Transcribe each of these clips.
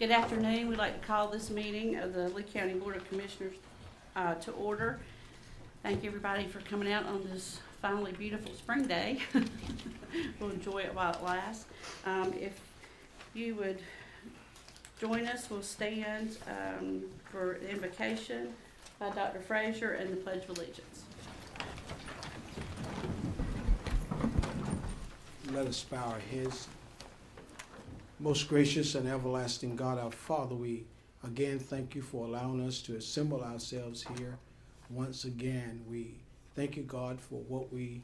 Good afternoon. We'd like to call this meeting of the Lee County Board of Commissioners to order. Thank you, everybody, for coming out on this finally beautiful spring day. We'll enjoy it while it lasts. If you would join us, we'll stand for the invocation by Dr. Frazier and the Pledge of Allegiance. Let us bow our heads. Most gracious and everlasting God, our Father, we again thank you for allowing us to assemble ourselves here once again. We thank you, God, for what we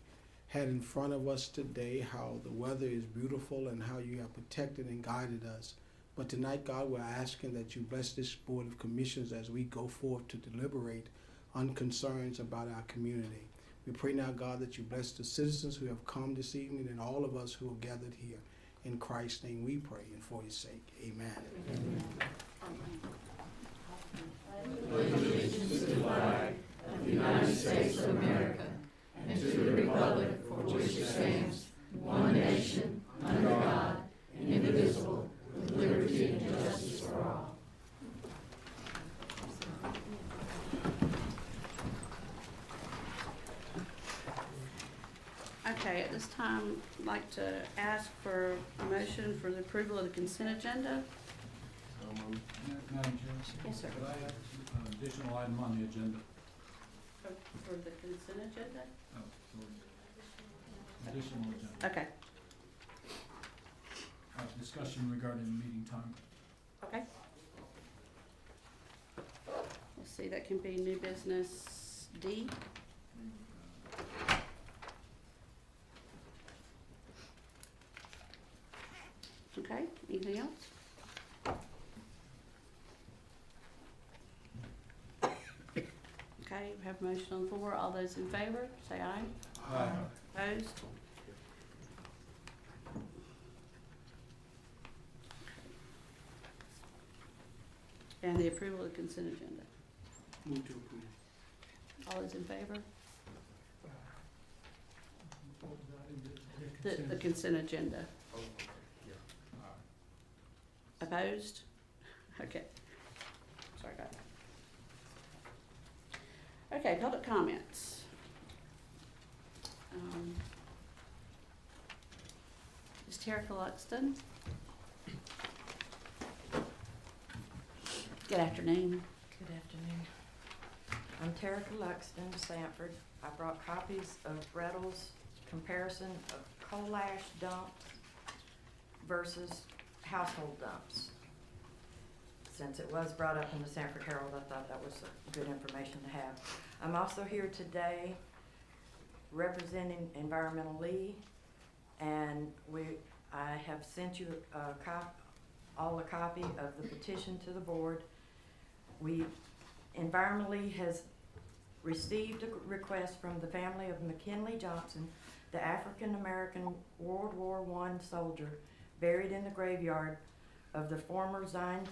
had in front of us today, how the weather is beautiful and how you have protected and guided us. But tonight, God, we're asking that you bless this Board of Commissioners as we go forth to deliberate on concerns about our community. We pray now, God, that you bless the citizens who have come this evening and all of us who are gathered here. In Christ's name we pray, and for his sake, amen. Allegiance to the flag of the United States of America and to the republic for which it stands, one nation, under God, indivisible, with liberty and justice for all. Okay, at this time, I'd like to ask for a motion for the approval of the consent agenda. Madam Chair? Yes, sir. Could I have an additional item on the agenda? For the consent agenda? Oh, sorry. Additional agenda. Okay, Discussion regarding meeting time. okay. Let's see, that can be new business D. Okay, anything else? Okay, we have a motion on the floor. All those in favor, say aye. Aye. Opposed? And the approval of the consent agenda. Move to approve. All those in favor? The consent agenda. Opposed? Okay. Sorry about that. Okay, public comments. Ms. Terica Luxton. Good afternoon. Good afternoon. I'm Terica Luxton, Sanford. I brought copies of Brettle's comparison of coal ash dumps versus household dumps. Since it was brought up in the Sanford Herald, I thought that was good information to have. I'm also here today representing Environmental Lee, and I have sent you all a copy of the petition to the board. Environmental Lee has received a request from the family of McKinley Johnson, the African-American World War I soldier buried in the graveyard of the former Zion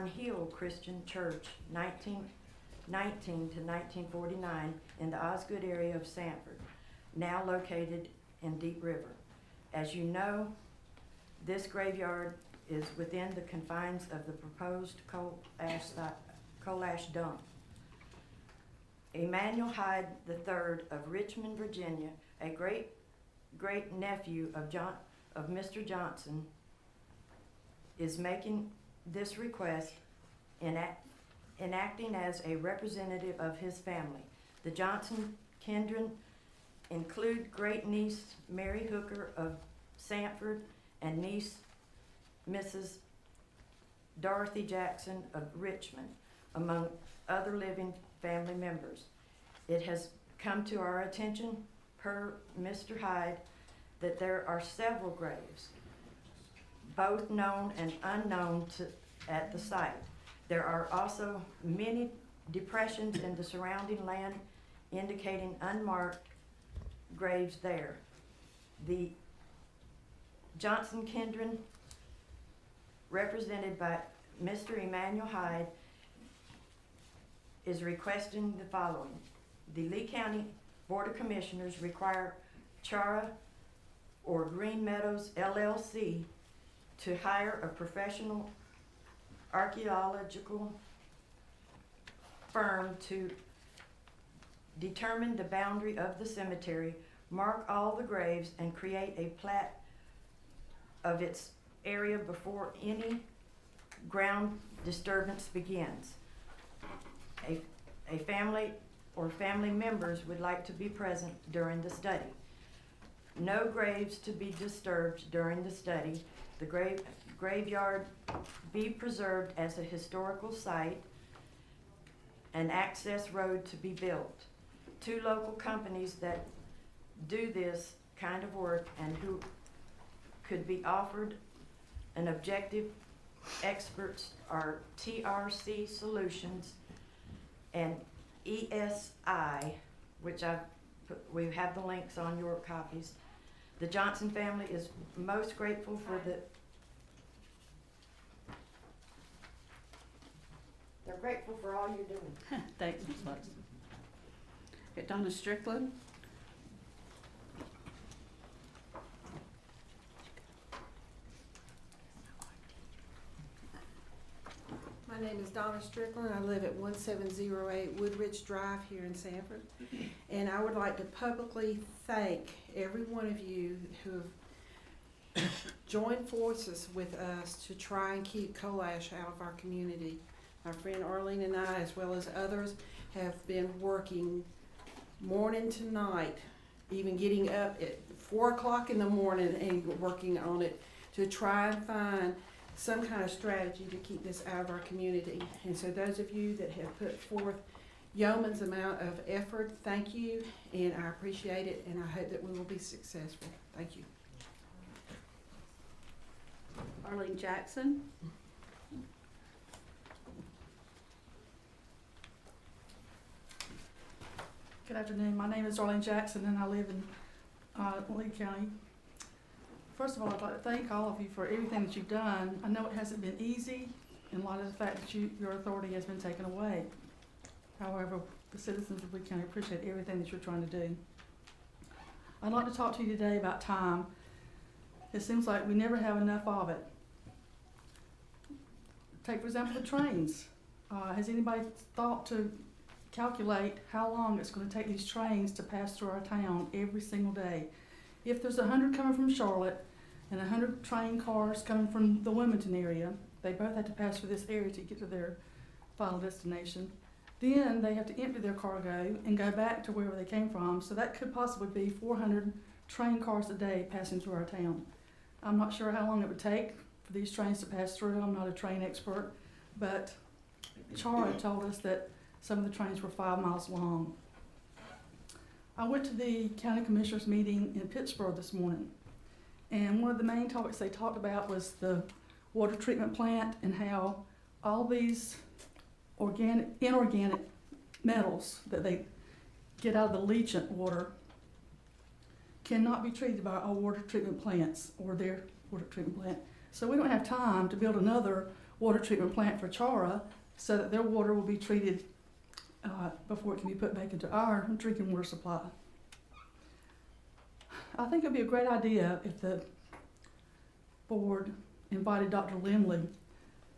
Hill Christian Church, 1919 to 1949, in the Osgood area of Sanford, now located in Deep River. As you know, this graveyard is within the confines of the proposed coal ash dump. Emmanuel Hyde III of Richmond, Virginia, a great nephew of Mr. Johnson, is making this request enacting as a representative of his family. The Johnson kindred include great niece Mary Hooker of Sanford and niece Mrs. Dorothy Jackson of Richmond, among other living family members. It has come to our attention, per Mr. Hyde, that there are several graves, both known and unknown at the site. There are also many depressions in the surrounding land indicating unmarked graves there. The Johnson kindred, represented by Mr. Emmanuel Hyde, is requesting the following. The Lee County Board of Commissioners require Chara or Green Meadows LLC to hire a professional archaeological firm to determine the boundary of the cemetery, mark all the graves, and create a plat of its area before any ground disturbance begins. A family or family members would like to be present during the study. No graves to be disturbed during the study. The graveyard be preserved as a historical site. An access road to be built. 2 local companies that do this kind of work and who could be offered an objective experts are TRC Solutions and ESI, which we have the links on your copies. The Johnson family is most grateful for they're grateful for all you're doing. Thanks, Ms. Lux. Got Donna Strickland. My name is Donna Strickland. I live at 1708 Woodridge Drive here in Sanford. And I would like to publicly thank every one of you who have joined forces with us to try and keep coal ash out of our community. My friend Arlene and I, as well as others, have been working morning to night, even getting up at 4 o'clock in the morning and working on it to try and find some kind of strategy to keep this out of our community. And so those of you that have put forth yeoman's amount of effort, thank you, and I appreciate it, and I hope that we will be successful. Thank you. Arlene Jackson. Good afternoon. My name is Arlene Jackson, and I live in Lee County. First of all, I'd like to thank all of you for everything that you've done. I know it hasn't been easy in light of the fact that your authority has been taken away. However, the citizens of Lee County appreciate everything that you're trying to do. I'd like to talk to you today about time. It seems like we never have enough of it. Take, for example, the trains. Has anybody thought to calculate how long it's going to take these trains to pass through our town every single day? If there's 100 coming from Charlotte and 100 train cars coming from the Wilmington area, they both have to pass through this area to get to their final destination. Then they have to empty their cargo and go back to wherever they came from. So that could possibly be 400 train cars a day passing through our town. I'm not sure how long it would take for these trains to pass through. I'm not a train expert, but Chara told us that some of the trains were 5 miles long. I went to the county commissioners meeting in Pittsburgh this morning, and one of the main topics they talked about was the water treatment plant and how all these inorganic metals that they get out of the leachant water cannot be treated by our water treatment plants or their water treatment plant. So we don't have time to build another water treatment plant for Chara so that their water will be treated before it can be put back into our drinking water supply. I think it would be a great idea if the board invited Dr. Lindley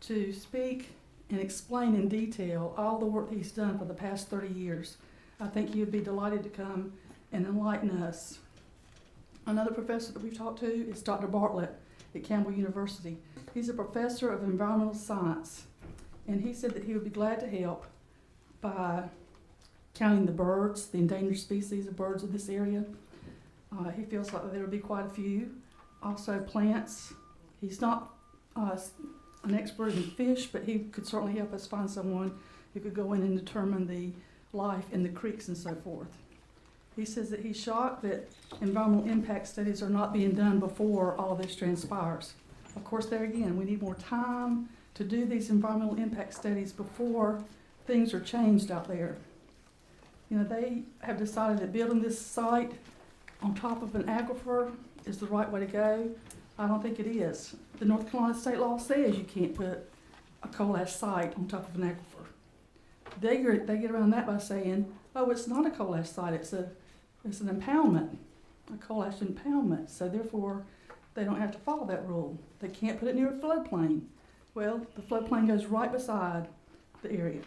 to speak and explain in detail all the work he's done for the past 30 years. I think he would be delighted to come and enlighten us. Another professor that we've talked to is Dr. Bartlett at Campbell University. He's a professor of environmental science, and he said that he would be glad to help by counting the birds, the endangered species of birds in this area. He feels like there would be quite a few. Also plants. He's not an expert in fish, but he could certainly help us find someone who could go in and determine the life in the creeks and so forth. He says that he's shocked that environmental impact studies are not being done before all of this transpires. Of course, there again, we need more time to do these environmental impact studies before things are changed out there. You know, they have decided that building this site on top of an aquifer is the right way to go. I don't think it is. The North Carolina state law says you can't put a coal ash site on top of an aquifer. They get around that by saying, oh, it's not a coal ash site, it's an impoundment, a coal ash impoundment. So therefore, they don't have to follow that rule. They can't put it near a floodplain. Well, the floodplain goes right beside the area.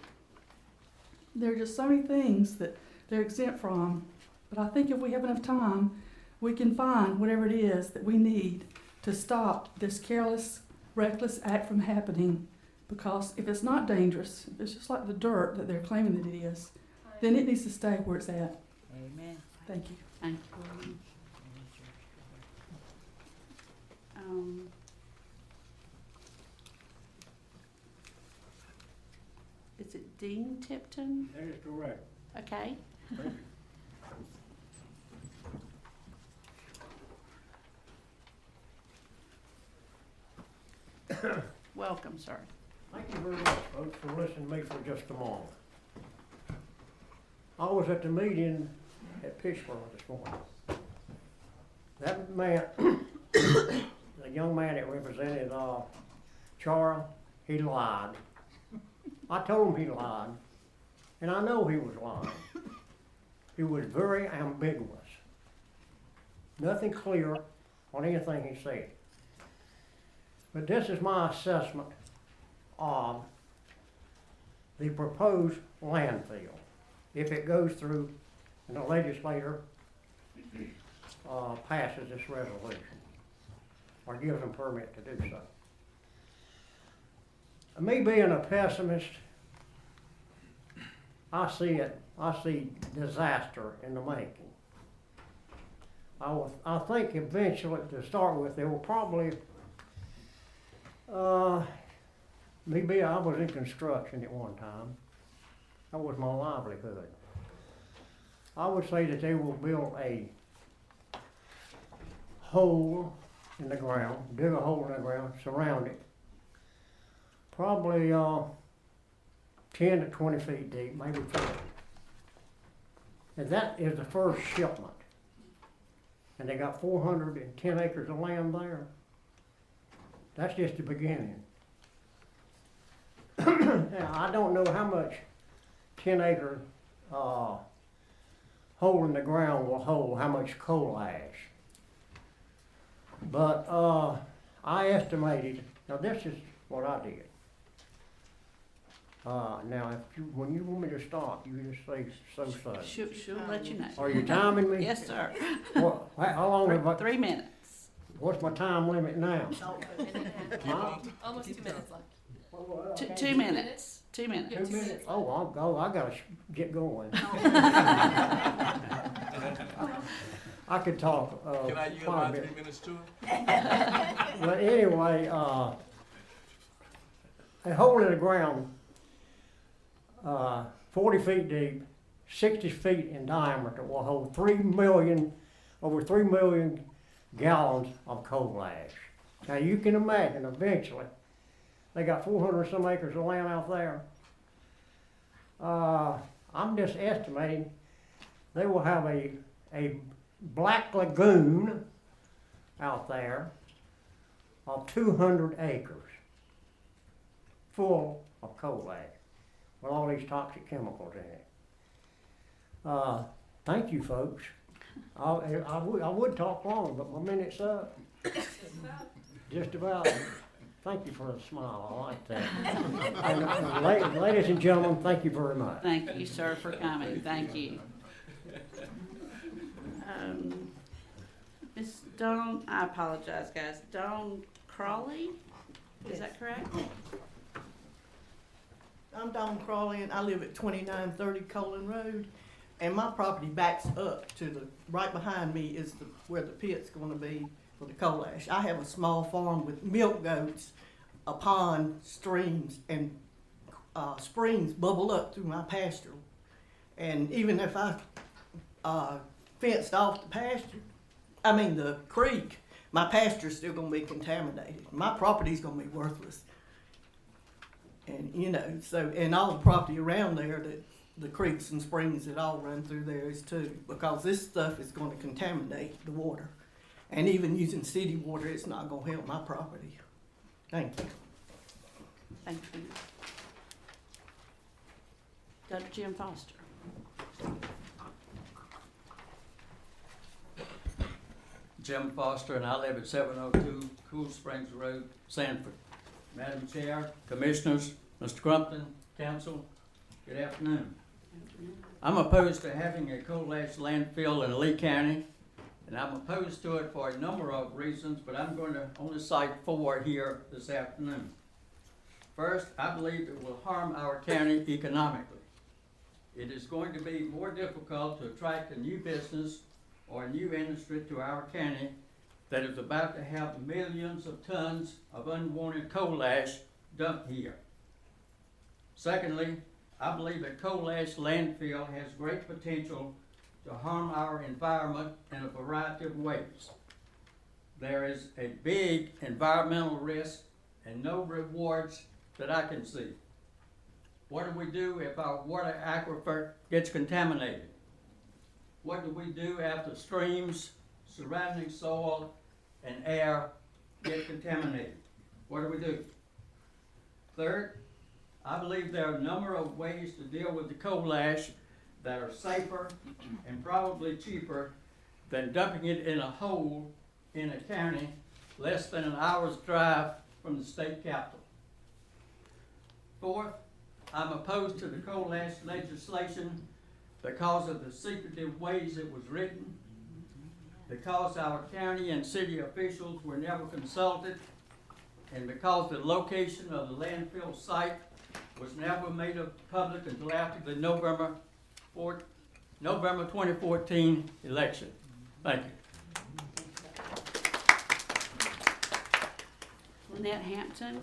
There are just so many things that they're exempt from, but I think if we have enough time, we can find whatever it is that we need to stop this careless, reckless act from happening. Because if it's not dangerous, if it's just like the dirt that they're claiming that it is, then it needs to stay where it's at. Amen. Thank you. Thank you. Is it Dean Tipton? That is correct. Okay. Welcome, sir. Thank you very much, folks, for listening to me for just a moment. I was at the meeting at Pittsburgh this morning. That man, the young man that represented Chara, he lied. I told him he lied, and I know he was lying. He was very ambiguous. Nothing clear on anything he said. But this is my assessment of the proposed landfill, if it goes through and the legislator passes this resolution or gives them permit to do so. Me being a pessimist, I see disaster in the making. I think eventually, to start with, there will probably, I was in construction at one time. That was my livelihood. I would say that they will build a hole in the ground, dig a hole in the ground, surround it. Probably 10 to 20 feet deep, maybe 40. And that is the first shipment. And they got 410 acres of land there. That's just the beginning. Now, I don't know how much 10-acre hole in the ground will hold, how much coal ash. But I estimated, now this is what I did. Now, when you want me to stop, you just say so. She'll let you know. Are you timing me? Yes, sir. How long have I, 3 minutes. what's my time limit now? Huh? Almost 2 minutes left. 2 minutes. 2 minutes. 2 minutes? Oh, I gotta get going. I could talk, Can I yield quite a my bit. 3 minutes to him? But anyway, a hole in the ground, 40 feet deep, 60 feet in diameter will hold over 3 million gallons of coal ash. Now you can imagine eventually, they got 400 some acres of land out there. I'm just estimating they will have a black lagoon out there of 200 acres full of coal ash with all these toxic chemicals in it. Thank you, folks. I would talk long, but my minute's up. Just about. Thank you for the smile. I like that. And, ladies and gentlemen, thank you very much. Thank you, sir, for coming. Thank you. Miss Dawn, I apologize, guys. Dawn Crawley, is that correct? I'm Dawn Crawley, and I live at 2930 Colin Road, and my property backs up to right behind me is where the pit's gonna be for the coal ash. I have a small farm with milk goats, a pond, streams, and springs bubble up through my pasture. And even if I fenced off the creek, my pasture's still gonna be contaminated. My property's gonna be worthless. And, and all the property around there, that the creeks and springs that all run through there is too, because this stuff is gonna contaminate the water. And even using city water, it's not gonna help my property. Thank you. Thank you. Dr. Jim Foster. Jim Foster, and I live at 702 Cool Springs Road, Sanford. Madam Chair, Commissioners, Mr. Crumpton, Council, good afternoon. I'm opposed to having a coal ash landfill in Lee County, and I'm opposed to it for a number of reasons, but I'm going to only cite 4 here this afternoon. First, I believe it will harm our county economically. It is going to be more difficult to attract a new business or a new industry to our county that is about to have millions of tons of unwanted coal ash dumped here. Secondly, I believe a coal ash landfill has great potential to harm our environment in a variety of ways. There is a big environmental risk and no rewards that I can see. What do we do if our water aquifer gets contaminated? What do we do after streams, surrounding soil, and air get contaminated? What do we do? Third, I believe there are a number of ways to deal with the coal ash that are safer and probably cheaper than dumping it in a hole in a county less than an hour's drive from the state capital. Fourth, I'm opposed to the coal ash legislation because of the secretive ways it was written, because our county and city officials were never consulted, and because the location of the landfill site was never made public until after the November 2014 election. Thank you. Lynette Hampton.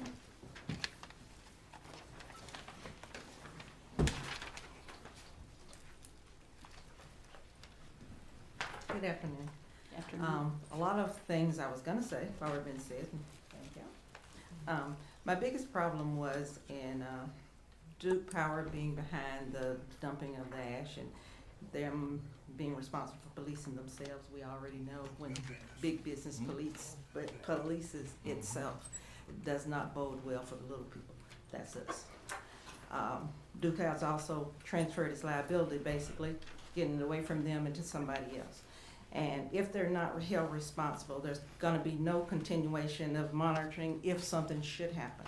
Good afternoon. Afternoon. A lot of things I was gonna say have already been said. Thank you. My biggest problem was in Duke Power being behind the dumping of the ash and them being responsible for policing themselves. We already know when big business polices itself, it does not bode well for the little people. That's us. Duke has also transferred its liability, basically, getting it away from them into somebody else. And if they're not held responsible, there's gonna be no continuation of monitoring if something should happen.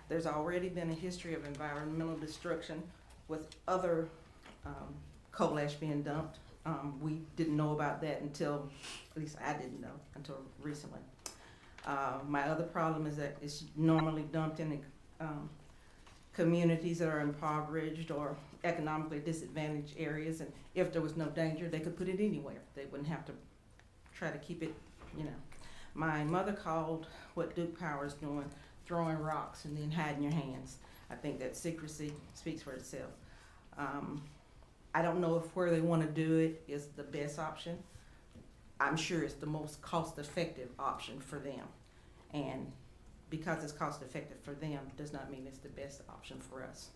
There's already been a history of environmental destruction with other coal ash being dumped. We didn't know about that until, at least I didn't know until recently. My other problem is that it's normally dumped in communities that are impoverished or economically disadvantaged areas, and if there was no danger, they could put it anywhere. They wouldn't have to try to keep it, you know. My mother called what Duke Power is doing, throwing rocks and then hiding your hands. I think that secrecy speaks for itself. I don't know if where they want to do it is the best option. I'm sure it's the most cost-effective option for them. And because it's cost-effective for them does not mean it's the best option for us.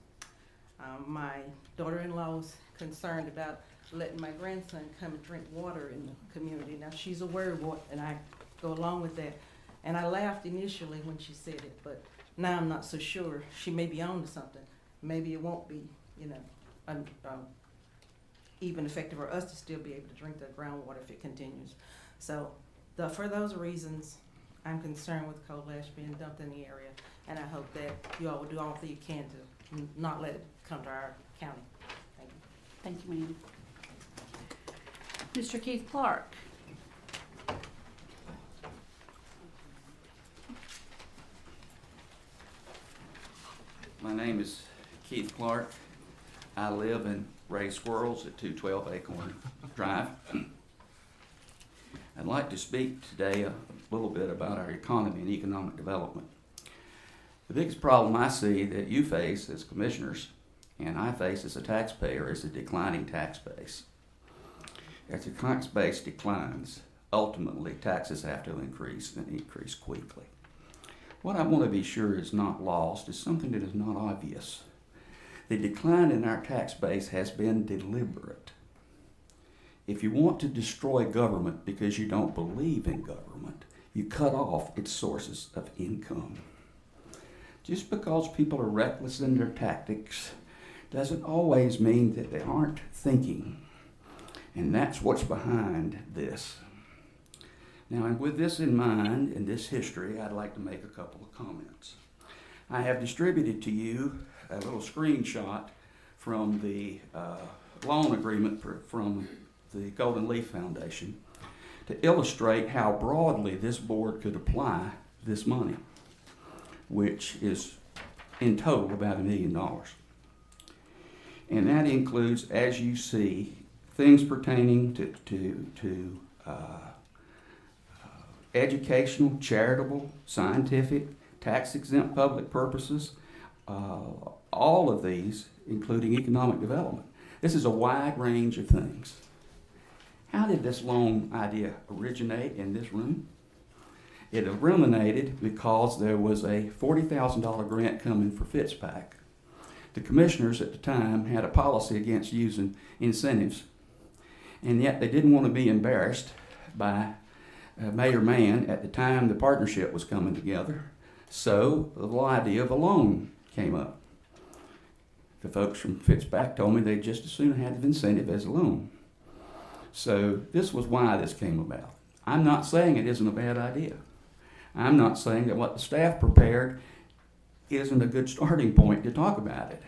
My daughter-in-law's concerned about letting my grandson come and drink water in the community. Now, she's aware of what, and I go along with that. And I laughed initially when she said it, but now I'm not so sure. She may be on to something. Maybe it won't be, you know, even effective for us to still be able to drink the groundwater if it continues. So for those reasons, I'm concerned with coal ash being dumped in the area, and I hope that you all will do all that you can to not let it come to our county. Thank you. Thank you, ma'am. Mr. Keith Clark. My name is Keith Clark. I live and raise squirrels at 212 Acorn Drive. I'd like to speak today a little bit about our economy and economic development. The biggest problem I see that you face as commissioners and I face as a taxpayer is a declining tax base. As the tax base declines, ultimately taxes have to increase and increase quickly. What I want to be sure is not lost is something that is not obvious. The decline in our tax base has been deliberate. If you want to destroy government because you don't believe in government, you cut off its sources of income. Just because people are reckless in their tactics doesn't always mean that they aren't thinking. And that's what's behind this. Now, and with this in mind and this history, I'd like to make a couple of comments. I have distributed to you a little screenshot from the loan agreement from the Golden Leaf Foundation to illustrate how broadly this board could apply this money, which is in total about $1 million. And that includes, as you see, things pertaining to educational, charitable, scientific, tax-exempt public purposes, all of these, including economic development. This is a wide range of things. How did this loan idea originate in this room? It originated because there was a $40,000 grant coming for FitzPac. The commissioners at the time had a policy against using incentives, and yet they didn't want to be embarrassed by Mayor Mann at the time the partnership was coming together. So the little idea of a loan came up. The folks from FitzPac told me they'd just as soon have the incentive as a loan. So this was why this came about. I'm not saying it isn't a bad idea. I'm not saying that what the staff prepared isn't a good starting point to talk about it.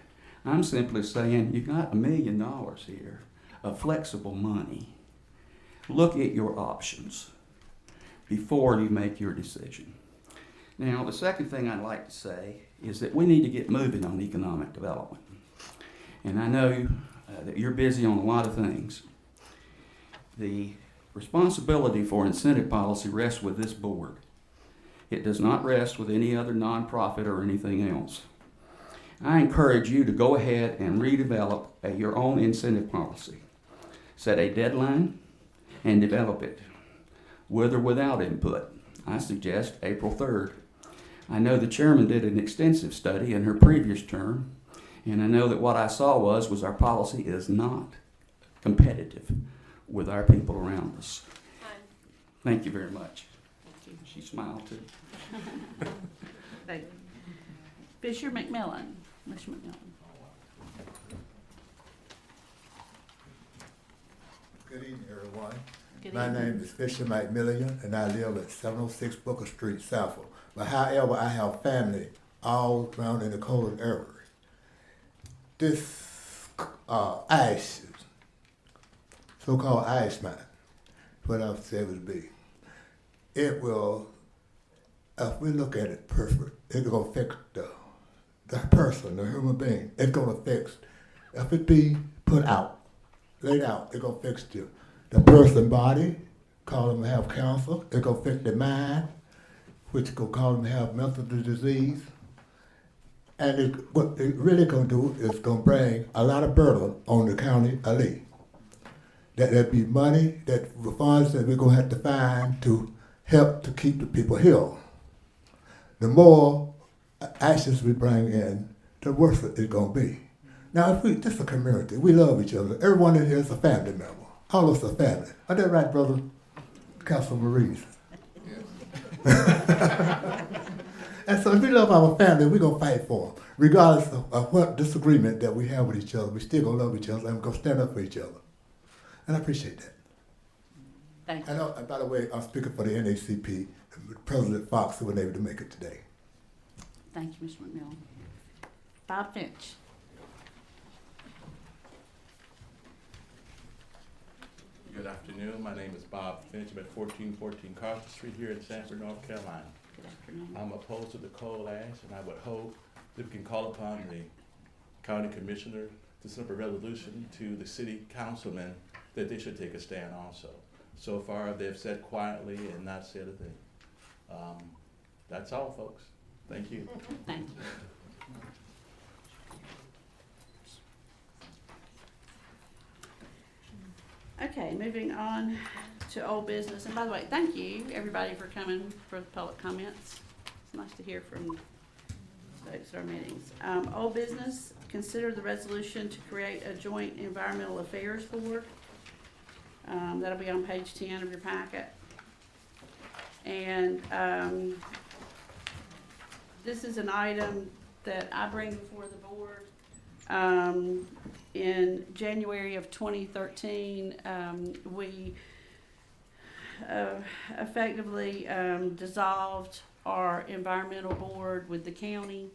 I'm simply saying you got $1 million here of flexible money. Look at your options before you make your decision. Now, the second thing I'd like to say is that we need to get moving on economic development. And I know that you're busy on a lot of things. The responsibility for incentive policy rests with this board. It does not rest with any other nonprofit or anything else. I encourage you to go ahead and redevelop your own incentive policy. Set a deadline and develop it, with or without input. I suggest April 3rd. I know the chairman did an extensive study in her previous term, and I know that what I saw was our policy is not competitive with our people around us. Thank you very much. Thank you. She smiled too. Thank you. Fisher McMillan. Mr. McMillan. Good evening, everyone. Good My evening. name is Fisher McMillian, and I live at 706 Booker Street, Southfield. But however, I have family all around in the Colon area. This ice, so-called ice mine, what I would say it would be. It will, if we look at it perfect, it's going to fix the person, the human being. It's going to fix, if it be put out, laid out, it's going to fix the person body, call them to have cancer. It's going to fix the mind, which will cause them to have mental disease. And what it really going to do is going to bring a lot of burden on the county of Lee. There'll be money, that funds that we're going to have to find to help to keep the people healed. The more actions we bring in, the worse it's going to be. Now, this is a community. We love each other. Everyone in here is a family member. All of us are family. Are that right, brother? Council Maurice? Yes. And so if we love our family, we're going to fight for them. Regardless of what disagreement that we have with each other, we still going to love each other and we're going to stand up for each other. And I appreciate that. Thank you. And by the way, I'm speaking for the NACP, President Fox, who was able to make it today. Thank you, Mr. McMillan. Bob Finch. Good afternoon. My name is Bob Finch. I'm at 1414 Carson Street here in Sanford, North Carolina. Good afternoon. I'm opposed to the coal ash, and I would hope that we can call upon the county commissioner to send up a resolution to the city councilmen that they should take a stand also. So far, they've said quietly and not said a thing. That's all, folks. Thank you. Thank you. Okay, moving on to old business. And by the way, thank you, everybody, for coming for the public comments. It's nice to hear from folks at our meetings. Old business, consider the resolution to create a joint environmental affairs board. That'll be on page 10 of your packet. And this is an item that I bring before the board. In January of 2013, we effectively dissolved our environmental board with the county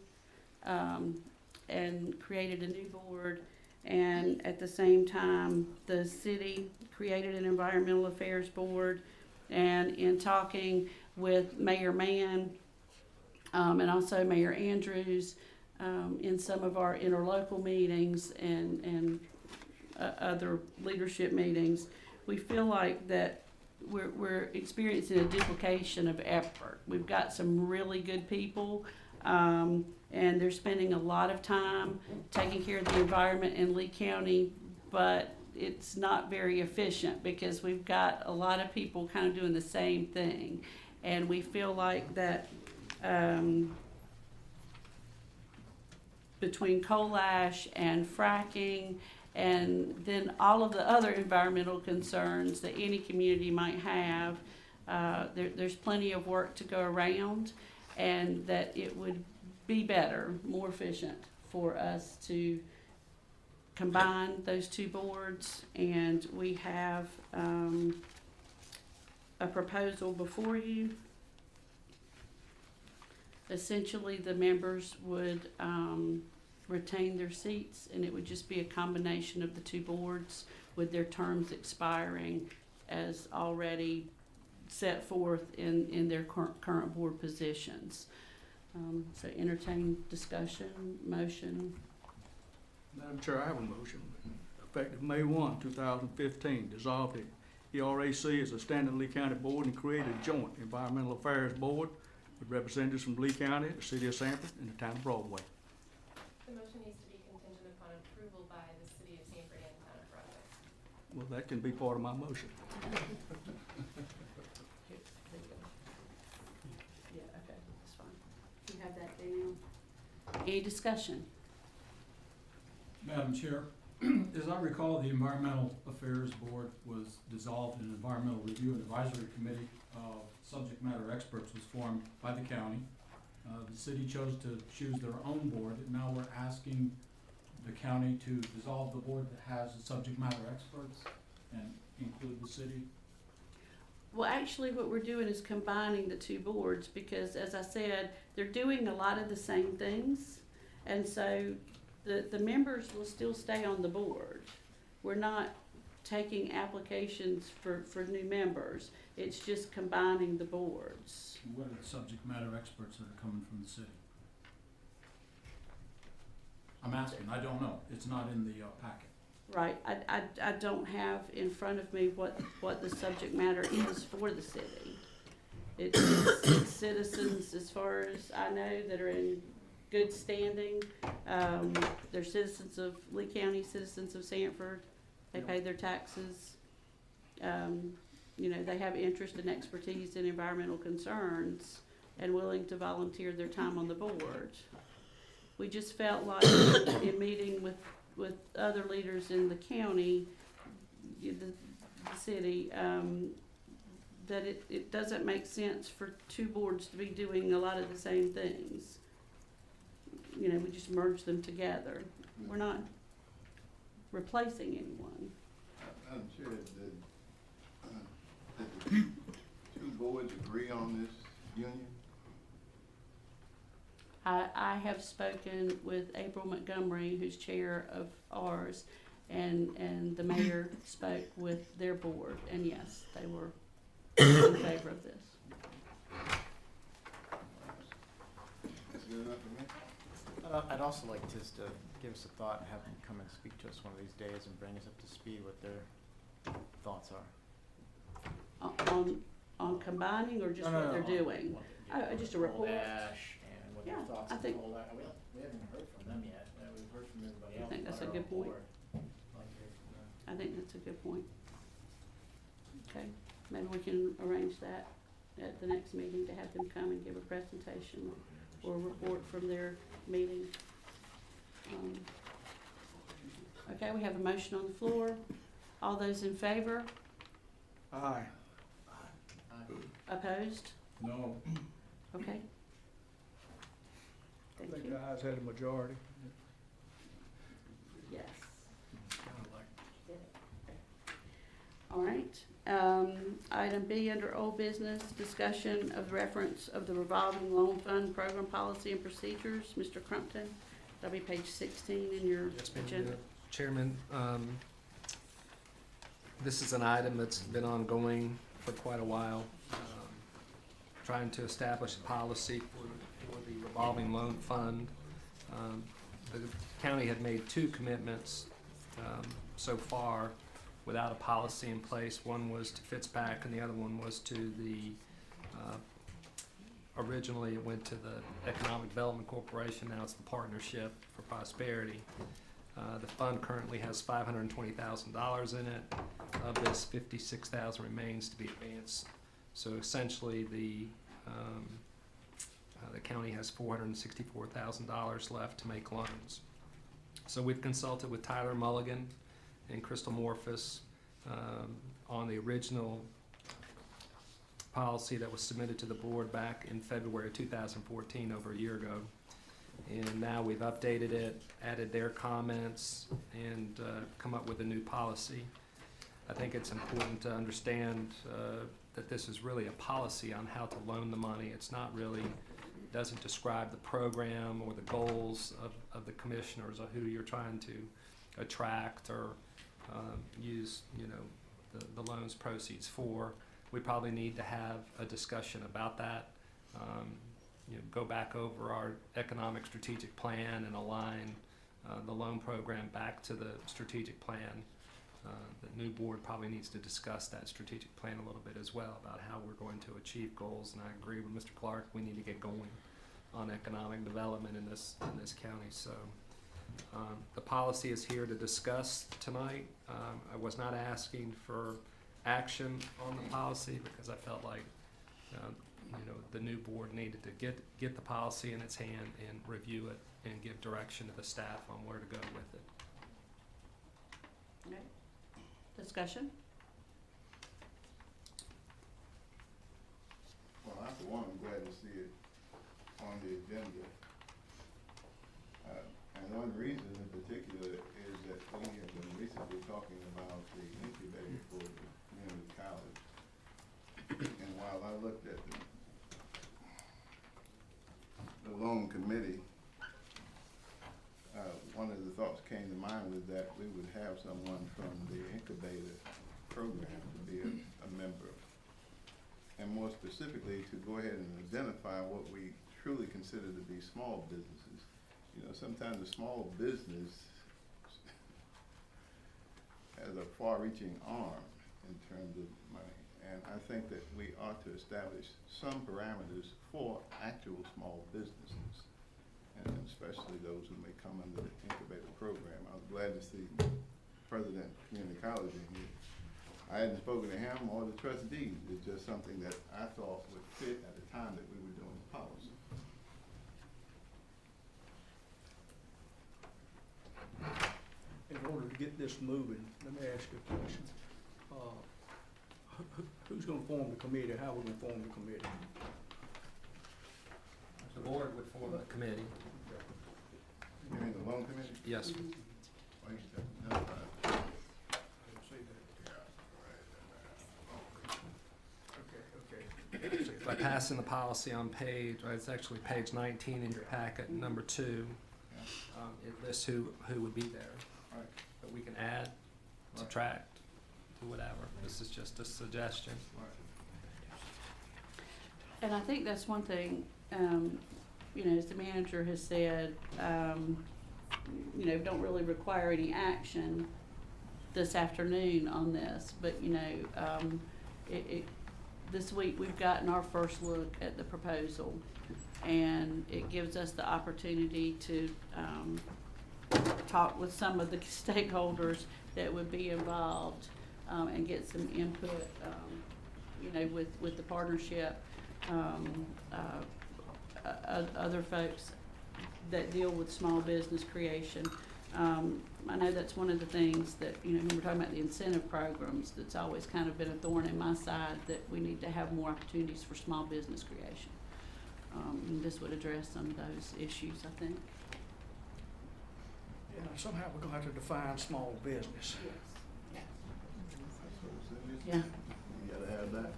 and created a new board. And at the same time, the city created an environmental affairs board. And in talking with Mayor Mann and also Mayor Andrews in some of our interlocal meetings and other leadership meetings, we feel like that we're experiencing a duplication of effort. We've got some really good people, and they're spending a lot of time taking care of the environment in Lee County, but it's not very efficient because we've got a lot of people kind of doing the same thing. And we feel like that between coal ash and fracking and then all of the other environmental concerns that any community might have, there's plenty of work to go around, and that it would be better, more efficient for us to combine those two boards. And we have a proposal before you. Essentially, the members would retain their seats, and it would just be a combination of the two boards with their terms expiring as already set forth in their current board positions. So entertain discussion, motion. Madam Chair, I have a motion. Effective May 1, 2015, dissolve the ERAC as a standing Lee County board and create a joint environmental affairs board with representatives from Lee County, the city of Sanford, and the town of Broadway. The motion needs to be contingent upon approval by the city of Sanford and town of Broadway. Well, that can be part of my motion. Yeah, okay, that's fine. You have that, Daniel? Any discussion? Madam Chair, as I recall, the Environmental Affairs Board was dissolved and an Environmental Review and Advisory Committee of subject matter experts was formed by the county. The city chose to choose their own board, and now we're asking the county to dissolve the board that has the subject matter experts and include the city. Well, actually, what we're doing is combining the two boards because, as I said, they're doing a lot of the same things. And so the members will still stay on the board. We're not taking applications for new members. It's just combining the boards. What are the subject matter experts that are coming from the city? I'm asking, I don't know. It's not in the packet. Right, I don't have in front of me what the subject matter is for the city. It's citizens, as far as I know, that are in good standing. They're citizens of Lee County, citizens of Sanford. They pay their taxes. They have interest and expertise in environmental concerns and willing to volunteer their time on the board. We just felt like in meeting with other leaders in the county, the city, that it doesn't make sense for two boards to be doing a lot of the same things. We just merge them together. We're not replacing anyone. I'm sure did the two boards agree on this union? I have spoken with April Montgomery, who's chair of ours, and the mayor spoke with their board, and yes, they were in favor of this. That's good enough for me. I'd also like just to give us a thought and have them come and speak to us one of these days and bring us up to speed what their thoughts are. On combining or just No, what they're on doing? what Oh, just a report? Ash and what their Yeah, thoughts I on think- coal ash. We haven't heard from them yet. We've heard from everybody else. I think that's but a our good point. board. Like to hear from them. I think that's a good point. Okay, maybe we can arrange that at the next meeting to have them come and give a presentation or a report from their meeting. Okay, we have a motion on the floor. All those in favor? Aye. Opposed? No. Okay. I Thank think you. the ayes had a majority. Yes. Kinda like All right, Item B, under old business, discussion of reference of the revolving loan fund program policy and procedures. Mr. Crumpton, that'll be page 16 in your Yes, ma'am. agenda. Chairman, this is an item that's been ongoing for quite a while, trying to establish a policy for the revolving loan fund. The county had made 2 commitments so far without a policy in place. One was to Fitzpatrick and the other one was to the, originally it went to the Economic Development Corporation, now it's the Partnership for Prosperity. The fund currently has $520,000 in it. Of this, $56,000 remains to be advanced. So essentially, the county has $464,000 left to make loans. So we've consulted with Tyler Mulligan and Crystal Morphus on the original policy that was submitted to the board back in February 2014, over a year ago. And now we've updated it, added their comments, and come up with a new policy. I think it's important to understand that this is really a policy on how to loan the money. It's not really, doesn't describe the program or the goals of the commissioners or who you're trying to attract or use, the loans proceeds for. We probably need to have a discussion about that. Go back over our economic strategic plan and align the loan program back to the strategic plan. The new board probably needs to discuss that strategic plan a little bit as well about how we're going to achieve goals. And I agree with Mr. Clark, we need to get going on economic development in this county. So the policy is here to discuss tonight. I was not asking for action on the policy because I felt like the new board needed to get the policy in its hand and review it and give direction to the staff on where to go with it. Okay. Discussion? Well, I for one, I'm glad to see it on the agenda. And one reason in particular is that we have been recently talking about the incubator for the community college. And while I looked at the loan committee, one of the thoughts came to mind was that we would have someone from the incubator program to be a member, and more specifically to go ahead and identify what we truly consider to be small businesses. Sometimes a small business has a far-reaching arm in terms of money, and I think that we ought to establish some parameters for actual small businesses, and especially those who may come under the incubator program. I was glad to see President of Community College in here. I hadn't spoken to him or the trustees. It's just something that I thought would fit at the time that we were doing the policy. In order to get this moving, let me ask you a question. Who's gonna form the committee? How we gonna form the committee? The board would form a committee. You mean the loan committee? Yes. Well, you said no, Okay. So by passing the policy on page, it's actually page 19 in your packet, number 2, it lists who would be there. Right. But we can add, subtract, do whatever. This is just a suggestion. And I think that's one thing, as the manager has said, don't really require any action this afternoon on this, but, this week we've gotten our first look at the proposal, and it gives us the opportunity to talk with some of the stakeholders that would be involved, and get some input, with the partnership, other folks that deal with small business creation. I know that's one of the things that, when we're talking about the incentive programs, that's always kind of been a thorn in my side, that we need to have more opportunities for small business creation. And this would address some of those issues, I think. Somehow we're gonna have to define small business. Yeah. said that?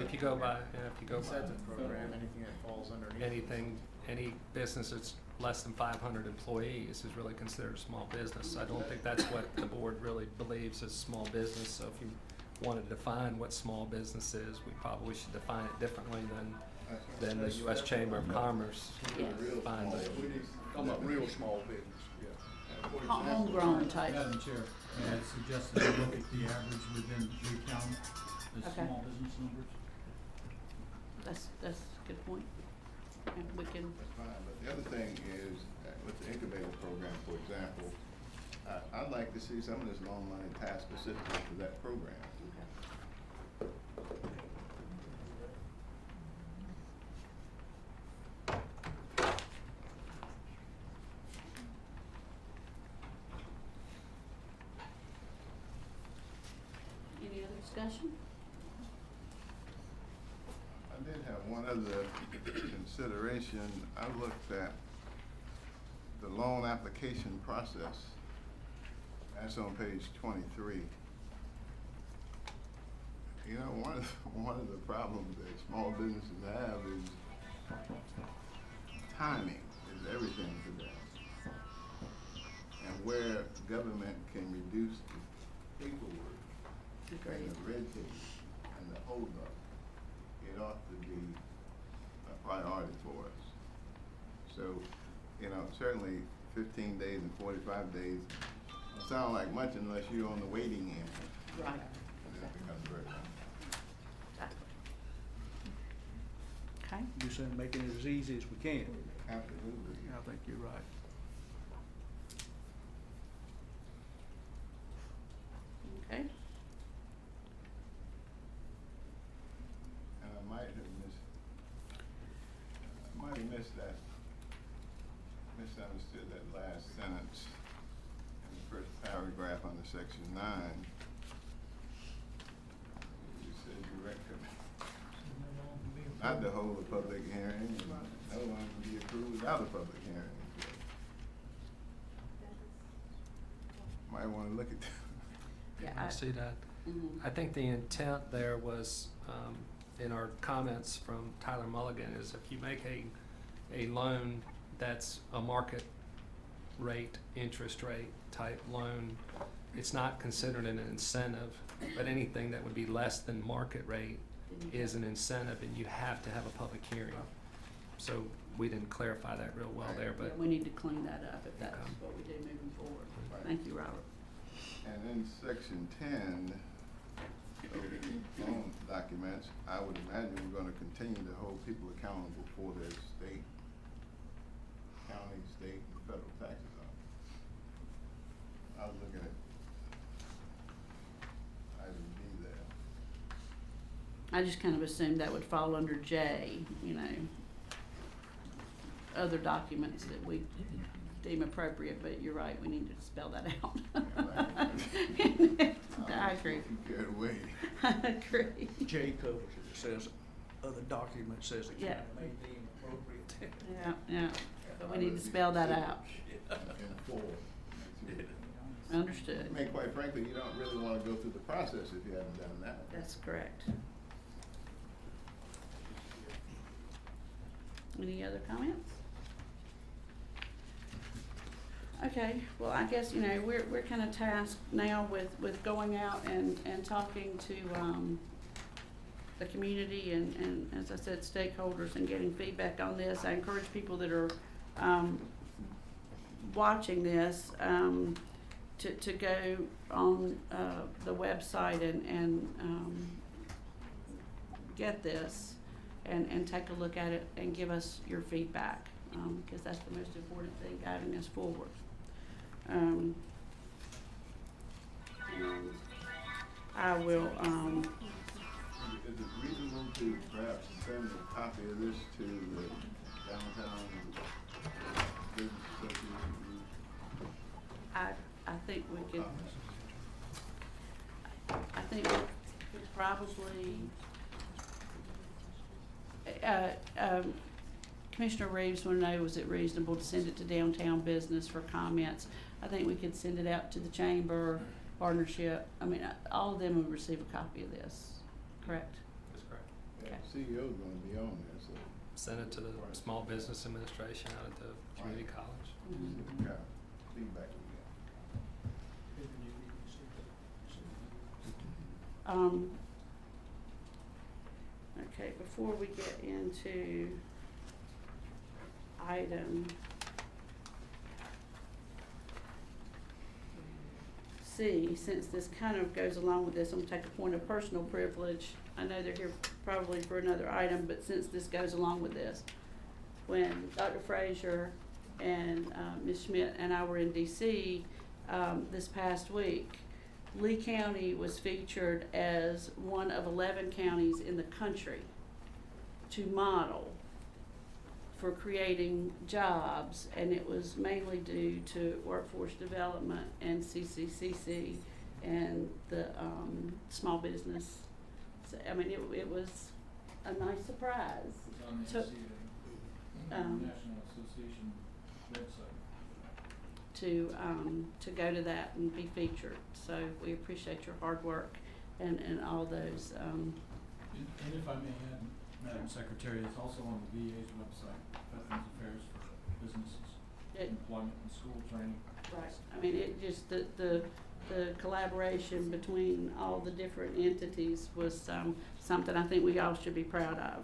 If you go by, Incentive program, anything that falls underneath. any business that's less than 500 employees is really considered a small business. I don't think that's what the board really believes is small business, so if you want to define what small business is, we probably should define it differently than the U.S. Chamber of Commerce defines it. Talking about real small business, yeah. Homegrown type. Madam Chair, may I suggest that we look at the average within Lee County as Okay. small business numbers? That's a good point. And we can, That's fine, but the other thing is, with the incubator program, for example, I'd like to see some of this loan money tied specifically to that program. any other discussion? I did have one other consideration. I looked at the loan application process. That's on page 23. You know, one of the problems that small businesses have is timing is everything to them. And where government can reduce the paperwork and the red tape and the holdup, it ought to be a priority for us. So, you know, certainly 15 days and 45 days don't sound like much unless you're on the waiting end. Right. And that becomes very long. Okay. You're saying making it as easy as we can. Absolutely. I think you're right. Okay. And I might have missed that, misunderstood that last sentence in the first paragraph under section 9. You said direct not to hold a public hearing, and no one can be approved without a public hearing. Might want to look at that. Yeah, I see that. Mhm. I think the intent there was, in our comments from Tyler Mulligan, is if you make a loan that's a market rate, interest rate type loan, it's not considered an incentive, but anything that would be less than market rate is an incentive, and you have to have a public hearing. So we didn't clarify that real well there, Yeah, but we need to clean that up if that's Okay. what we do moving forward. Right. Thank you, Robert. And in section 10, of loan documents, I would imagine we're gonna continue to hold people accountable for their state, county, state, and federal taxes on. I was looking at item B there. I just kind of assumed that would fall under J, you know, other documents that we deem appropriate, but you're right, we need to spell that out. I agree. Carried away. I agree. J covers it. It says, other document says the Yeah. county may deem appropriate. Yeah, but we need to spell that out. In full. I Understood. mean, quite frankly, you don't really wanna go through the process if you haven't done that. That's correct. Any other comments? Okay, well, I guess, you know, we're kind of tasked now with going out and talking to, the community and as I said, stakeholders and getting feedback on this. I encourage people that are, watching this, to go on, the website and get this and take a look at it and give us your feedback, because that's the most important thing guiding us forward. And I will, Is it reasonable to perhaps send a copy of this to the downtown business association group? I think we could, I think we could probably, Commissioner Reeves wanted to know, was it reasonable to send it to downtown business for comments? I think we could send it out to the chamber, partnership. I mean, all of them would receive a copy of this, correct? Okay. CEO's gonna be on there, so. Send it to the Small Business Administration out at the community college. Mhm. Yeah, feedback we Okay, before we get into item C, since this kind of goes along with this, I'm gonna take a point of personal privilege. I know they're here probably for another item, but since this goes along with this, when Dr. Frazier and Ms. Schmidt and I were in DC this past week, Lee County was featured as one of 11 counties in the country to model for creating jobs, and it was mainly due to workforce development and CCCC and the small business. So, I mean, it was a nice surprise. It's on the So, National Association website. to go to that and be featured. So we appreciate your hard work and all those. And if I may add, Madam Secretary, it's also on the VA's website, Veterans Affairs for Businesses, Employment and School Training. Right. I mean, it just, the collaboration between all the different entities was something I think we all should be proud of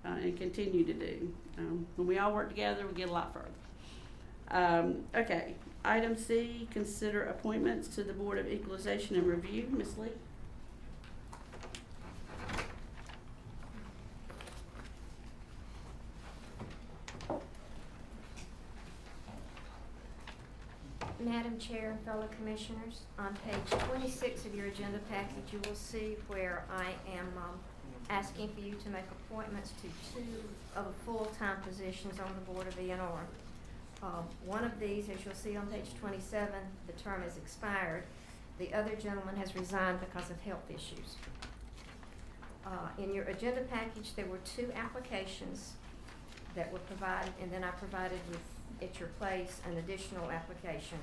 and continue to do. When we all work together, we get a lot further. Okay, item C, consider appointments to the Board of Equalization and Review. Ms. Lee? Madam Chair and fellow commissioners, on page 26 of your agenda package, you will see where I am asking for you to make appointments to 2 of the full-time positions on the Board of ENR. One of these, as you'll see on page 27, the term is expired. The other gentleman has resigned because of health issues. In your agenda package, there were 2 applications that were provided, and then I provided with, at your place, an additional application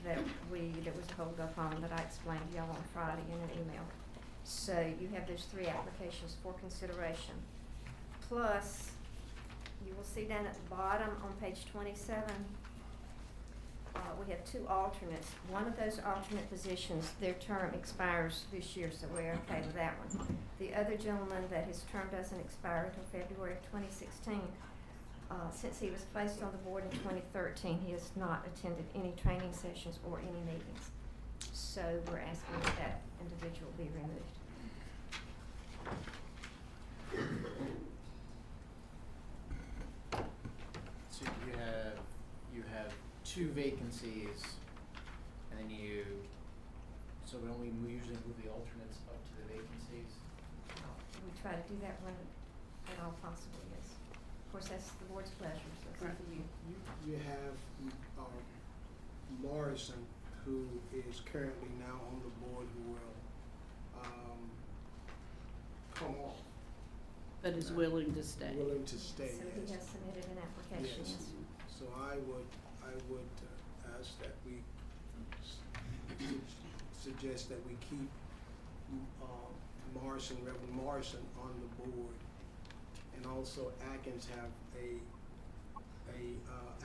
that was a hold up on that I explained to y'all on Friday in an email. So you have those 3 applications for consideration. Plus, you will see down at the bottom on page 27, we have 2 alternates. One of those alternate positions, their term expires this year, so we're okay with that one. The other gentleman that his term doesn't expire until February of 2016, since he was placed on the board in 2013, he has not attended any training sessions or any meetings. So we're asking that that individual be removed. So you have 2 vacancies, and then so we only usually move the alternates up to the vacancies? We try to do that when at all possible, yes. Of course, that's the board's pleasure, so it's up to you. You have Morrison, who is currently now on the board, who will come off. That is willing to stay. Willing to stay, So yes. he has submitted an application, Yes. yes. So I would ask that we suggest that we keep Morrison, Reverend Morrison, on the board, and also Atkins have a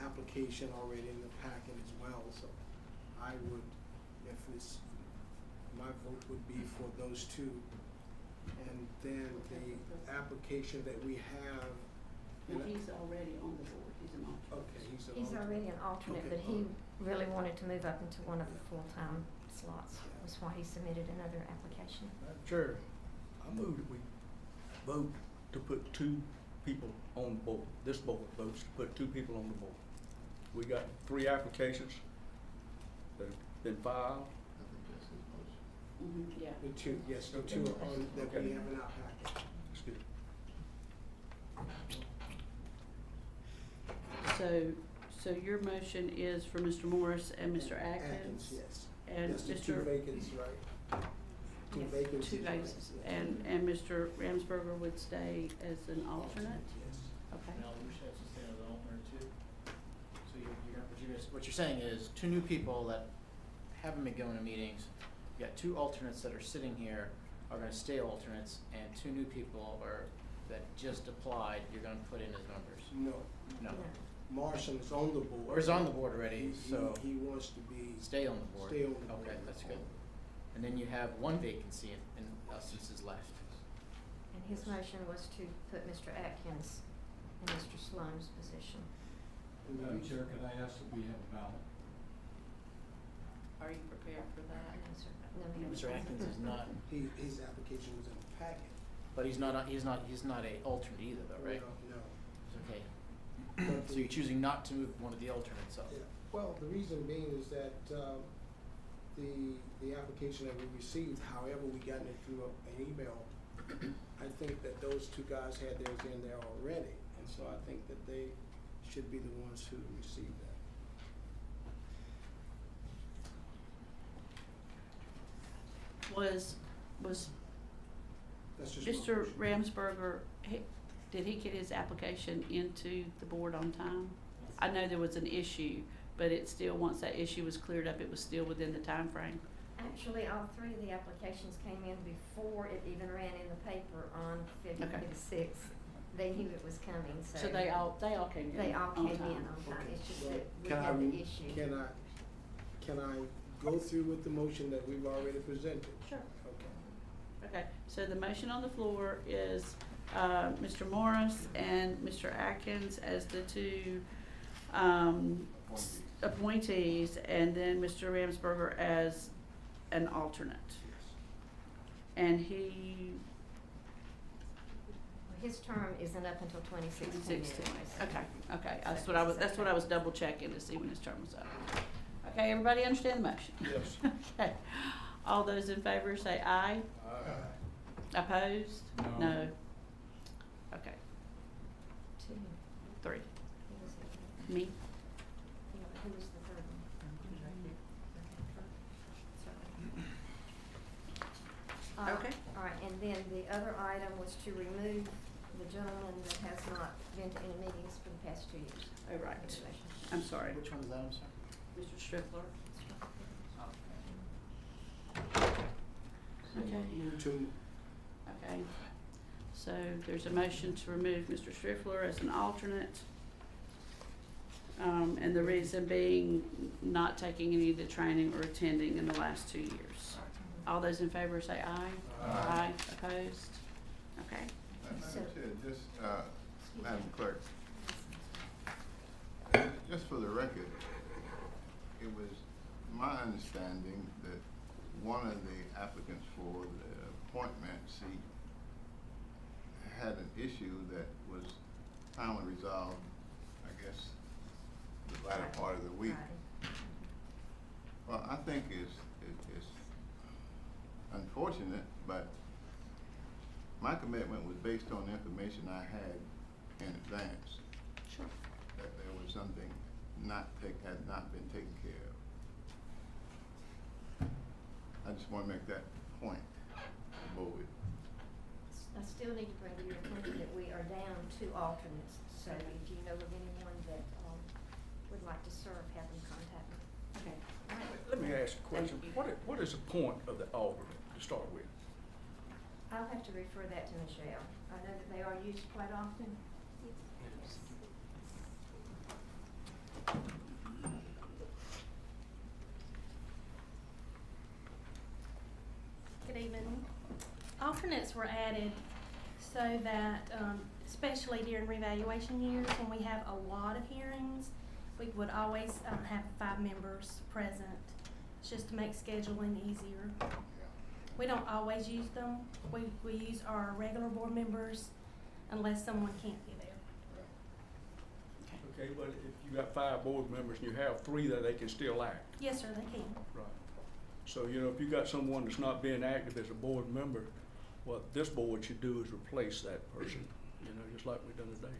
application already in the packet as well. So I would, my vote would be for those 2, and then the application that we have. And he's already on the board. He's an alternate. Okay, he's an He's alternate. already an alternate, Okay. but he really wanted to move up into one of the full-time slots. That's why he submitted another application. Madam Chair, I move that we vote to put 2 people on the board. This board votes to put 2 people on the board. We got 3 applications that have been filed. I think that's his motion. Yeah. The 2, yes, the 2 are on that we have in our packet. That's good. So your motion is for Mr. Morris and Mr. Atkins? Atkins, yes. And Yes, the Mr. 2 vacancies, right? 2 Yeah, vacancies. 2 vacancies. And Mr. Ramsberger would stay as an alternate? Yes. Okay. Now, Lucia has to stay as an alternate too. So what you're saying is 2 new people that haven't been going to meetings. You got 2 alternates that are sitting here. are gonna stay alternates, and 2 new people that just applied, you're gonna put in as members? No, No. Marson is on the board. Or is on the board already, He- so He wants to be, stay on the board? stay on the board. Okay, that's good. And then you have 1 vacancy and since is left. And his motion was to put Mr. Atkins in Mr. Sloan's position. Madam Chair, could I ask that we have a ballot? Are you prepared for that? No, sir. No, ma'am. Mr. Atkins is not, his application was in the packet. but he's not a alternate either though, right? No. Okay. But So you're choosing not to move one of the alternates up? Yeah. Well, the reason being is that, the application that we received, however we got it through an email, I think that those 2 guys had theirs in there already, and so I think that they should be the ones who receive that. Was That's just my Mr. motion. Ramsberger, did he get his application into the board on time? I know there was an issue, but it still, once that issue was cleared up, it was still within the time frame. Actually, all 3 of the applications came in before it even ran in the paper on February the 6th. They knew it was coming, so. So they all came in They all on came in time. on time. Okay. It's just Well, that we can I had the re- issue. Can I go through with the motion that we've already presented? Sure. Okay. Okay, so the motion on the floor is, Mr. Morris and Mr. Atkins as the 2, appointees, and then Mr. Ramsberger as an alternate. And His term isn't up until 2016 2016. anyway. so- Okay, that's what I was double checking to see when his term was up. Okay, everybody understand the motion? Yes. Okay, all those in favor say aye. Opposed? No. Okay, 2. 3. Who was it? Me? Who was the third one? Sorry. Okay. All right, and then the other item was to remove the gentleman that has not been to any meetings for the past 2 years. Oh, right. I'm sorry. Which one is that, I'm sorry? Mr. Strickler? Okay. Move to, Okay, so there's a motion to remove Mr. Strickler as an alternate. And the reason being not taking any of the training or attending in the last 2 years. All those in favor say aye. Aye. Opposed? Okay. So- Madam Chair, just, Madam Clerk, just for the record, it was my understanding that one of the applicants for the appointment seat had an issue that was finally resolved, I guess, the latter part of the week. Right. Well, I think it's unfortunate, but my commitment was based on the information I had in advance. Sure. That there was something had not been taken care of. I just wanna make that point, board. I still need to bring to your attention that we are down 2 alternates, so if you know of anyone that would like to serve, have them contact me. Okay. Let me ask a question. Thank you. What is the point of the alternate to start with? I'll have to refer that to Michelle. I know that they are used quite often. Good evening. Alternates were added so that, especially during revaluation years, when we have a lot of hearings, we would always have 5 members present. It's just to make scheduling easier. We don't always use them. We use our regular board members unless someone can't be there. Okay, but if you got 5 board members and you have 3 that they can still act. Yes, sir, they can. Right. So, you know, if you got someone that's not being active as a board member, what this board should do is replace that person, you know, just like we've done today.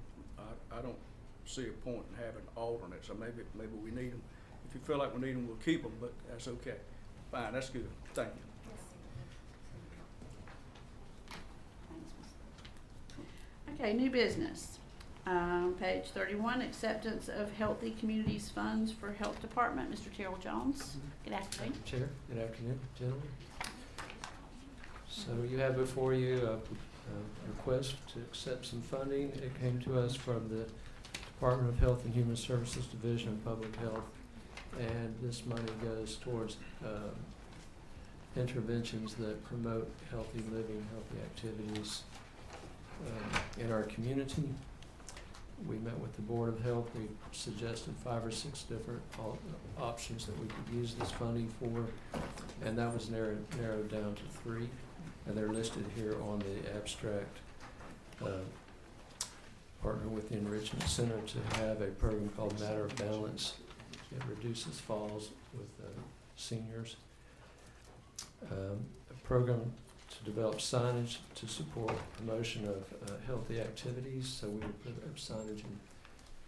I don't see a point in having alternates, so maybe we need them. If you feel like we need them, we'll keep them, but that's okay. Fine, that's good. Thank you. Okay, new business. Page 31, acceptance of Healthy Communities Funds for Health Department. Mr. Terrell Jones. Good afternoon. Chair, good afternoon, gentlemen. So you have before you a request to accept some funding. It came to us from the Department of Health and Human Services Division of Public Health, and this money goes towards interventions that promote healthy living, healthy activities in our community. We met with the Board of Health. We suggested 5 or 6 different options that we could use this funding for, and that was narrowed down to 3, and they're listed here on the abstract. Partner with the Enrichment Center to have a program called Matter of Balance. It reduces falls with seniors. A program to develop signage to support promotion of healthy activities. So we would put up signage in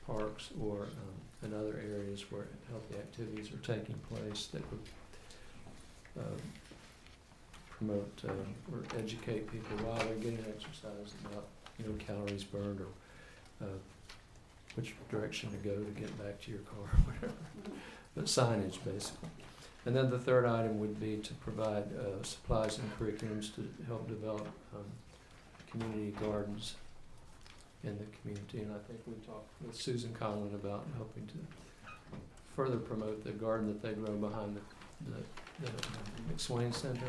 parks or in other areas where healthy activities are taking place that would promote or educate people while they're getting exercise about calories burned or which direction to go to get back to your car or whatever. But signage basically. And then the third item would be to provide supplies and curriculums to help develop community gardens in the community. And I think we talked with Susan Conlon about helping to further promote the garden that they grow behind the McSwain Center,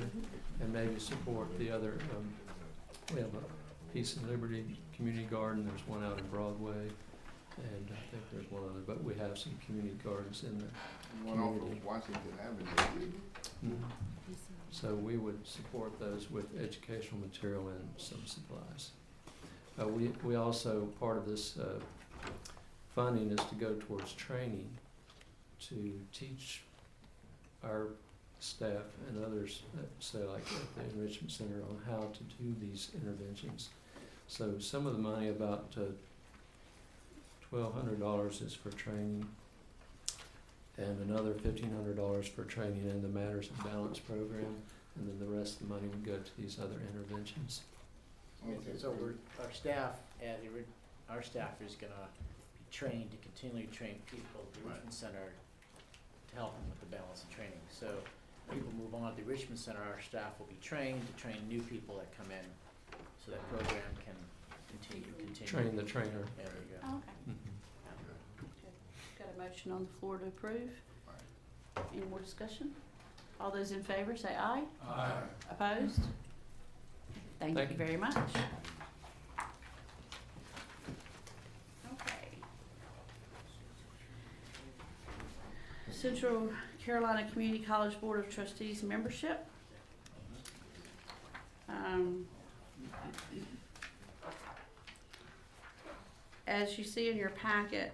and maybe support the other. We have a Peace and Liberty Community Garden. There's one out in Broadway, and I think there's one other. But we have some community gardens in the One off community. of Washington Avenue. Mhm. So we would support those with educational material and some supplies. We also, part of this funding is to go towards training to teach our staff and others, say like at the Enrichment Center, on how to do these interventions. So some of the money, about $1,200 is for training, and another $1,500 for training in the Matters of Balance program, and then the rest of the money would go to these other interventions. Okay. So our staff our staff is gonna be trained to continually train people at the Richmond Center to help them with the balance and training. So people move on to the Richmond Center, our staff will be trained to train new people that come in, so that program can continue. Train the trainer. There we go. Oh, okay. Mhm. Got a motion on the floor to approve. Any more discussion? All those in favor say aye. Aye. Opposed? Thank you very much. Okay. Central Carolina Community College Board of Trustees membership. As you see in your packet,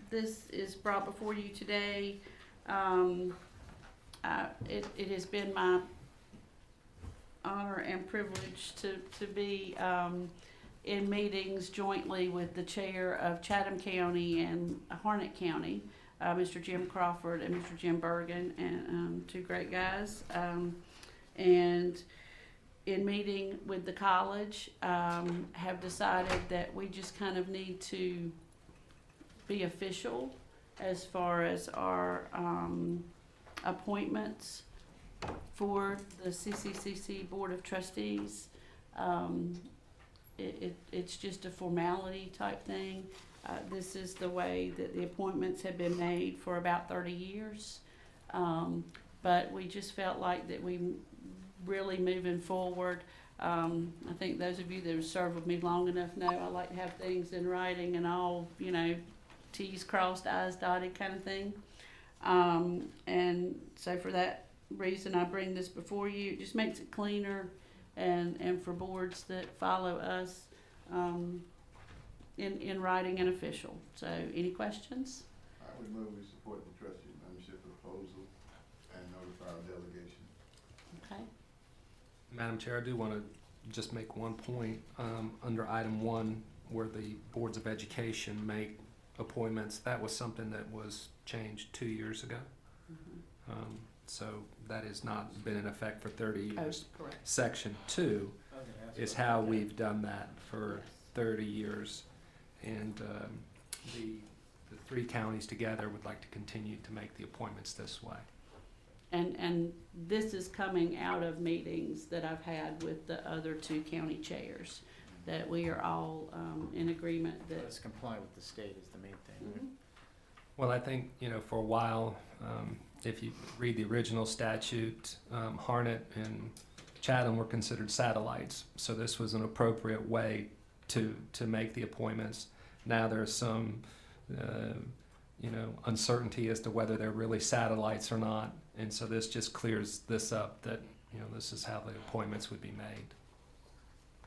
this is brought before you today. It has been my honor and privilege to be in meetings jointly with the chair of Chatham County and Harnett County, Mr. Jim Crawford and Mr. Jim Bergen, and 2 great guys. And in meeting with the college, have decided that we just kind of need to be official as far as our appointments for the CCCC Board of Trustees. It's just a formality type thing. This is the way that the appointments have been made for about 30 years. But we just felt like that we really moving forward. I think those of you that have served with me long enough know I like to have things in writing and all, T's crossed, I's dotted kind of thing. And so for that reason, I bring this before you. It just makes it cleaner and for boards that follow us in writing and official. So any questions? I would move we support the trustee membership proposal and notify our delegation. Okay. Madam Chair, I do want to just make one point under item 1, where the boards of education make appointments. That was something that was changed 2 years ago. Mm-hmm. So that has not been in effect for 30 years. Oh, correct. Section 2 is how we've done that for 30 years. And the 3 counties together would like to continue to make the appointments this way. And this is coming out of meetings that I've had with the other two county chairs, that we are all in agreement that. Let's comply with the state is the main thing. Mhm. Well, I think, for a while, if you read the original statute, Harnett and Chatham were considered satellites. So this was an appropriate way to make the appointments. Now there's some, uncertainty as to whether they're really satellites or not. And so this just clears this up, that, this is how the appointments would be made.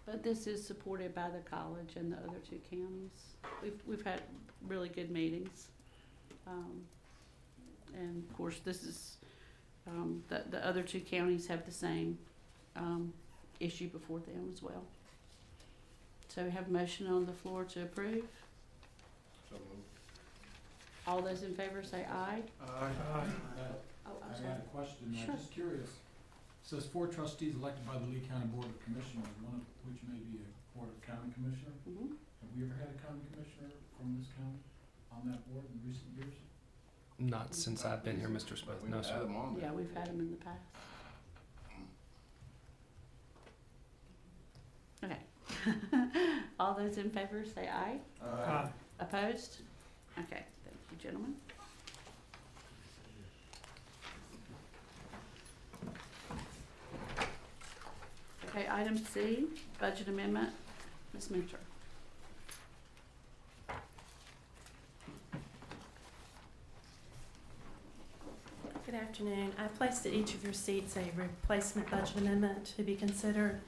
But this is supported by the college and the other two counties. We've had really good meetings. And of course, this is, the other two counties have the same, issue before them as well. So we have a motion on the floor to approve. So moved. All those in favor say aye. Aye. Oh, I'm I sorry. had a question, Sure. I'm just curious. It says 4 trustees elected by the Lee County Board of Commissioners, one of which may be a Board of County Commissioner. Mhm. Have we ever had a county commissioner from this county on that board in recent years? Not since I've been here, Mr. Smith. No, We've had sir. them on there. Yeah, we've had them in the past. Okay. All those in favor say aye. Aye. Opposed? Okay, thank you, gentlemen. Okay, item C, budget amendment. Ms. Mitchell. Good afternoon. I placed at each of your seats a replacement budget amendment to be considered.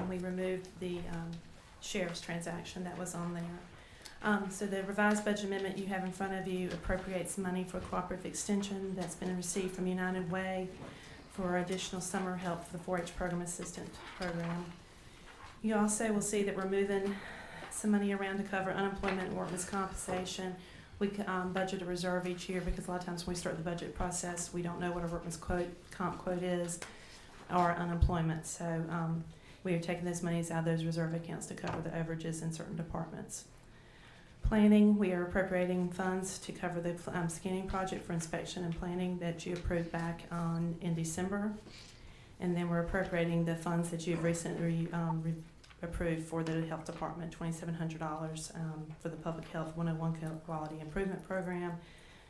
We removed the sheriff's transaction that was on there. So the revised budget amendment you have in front of you appropriates money for cooperative extension that's been received from United Way for additional summer help for the 4-H program assistant program. You also will see that we're moving some money around to cover unemployment and workman's compensation. We budget a reserve each year because a lot of times when we start the budget process, we don't know what our workman's comp quote is or unemployment. So we are taking those monies out of those reserve accounts to cover the overages in certain departments. Planning, we are appropriating funds to cover the scanning project for inspection and planning that you approved back in December. And then we're appropriating the funds that you've recently approved for the health department, $2,700 for the public health 101 quality improvement program,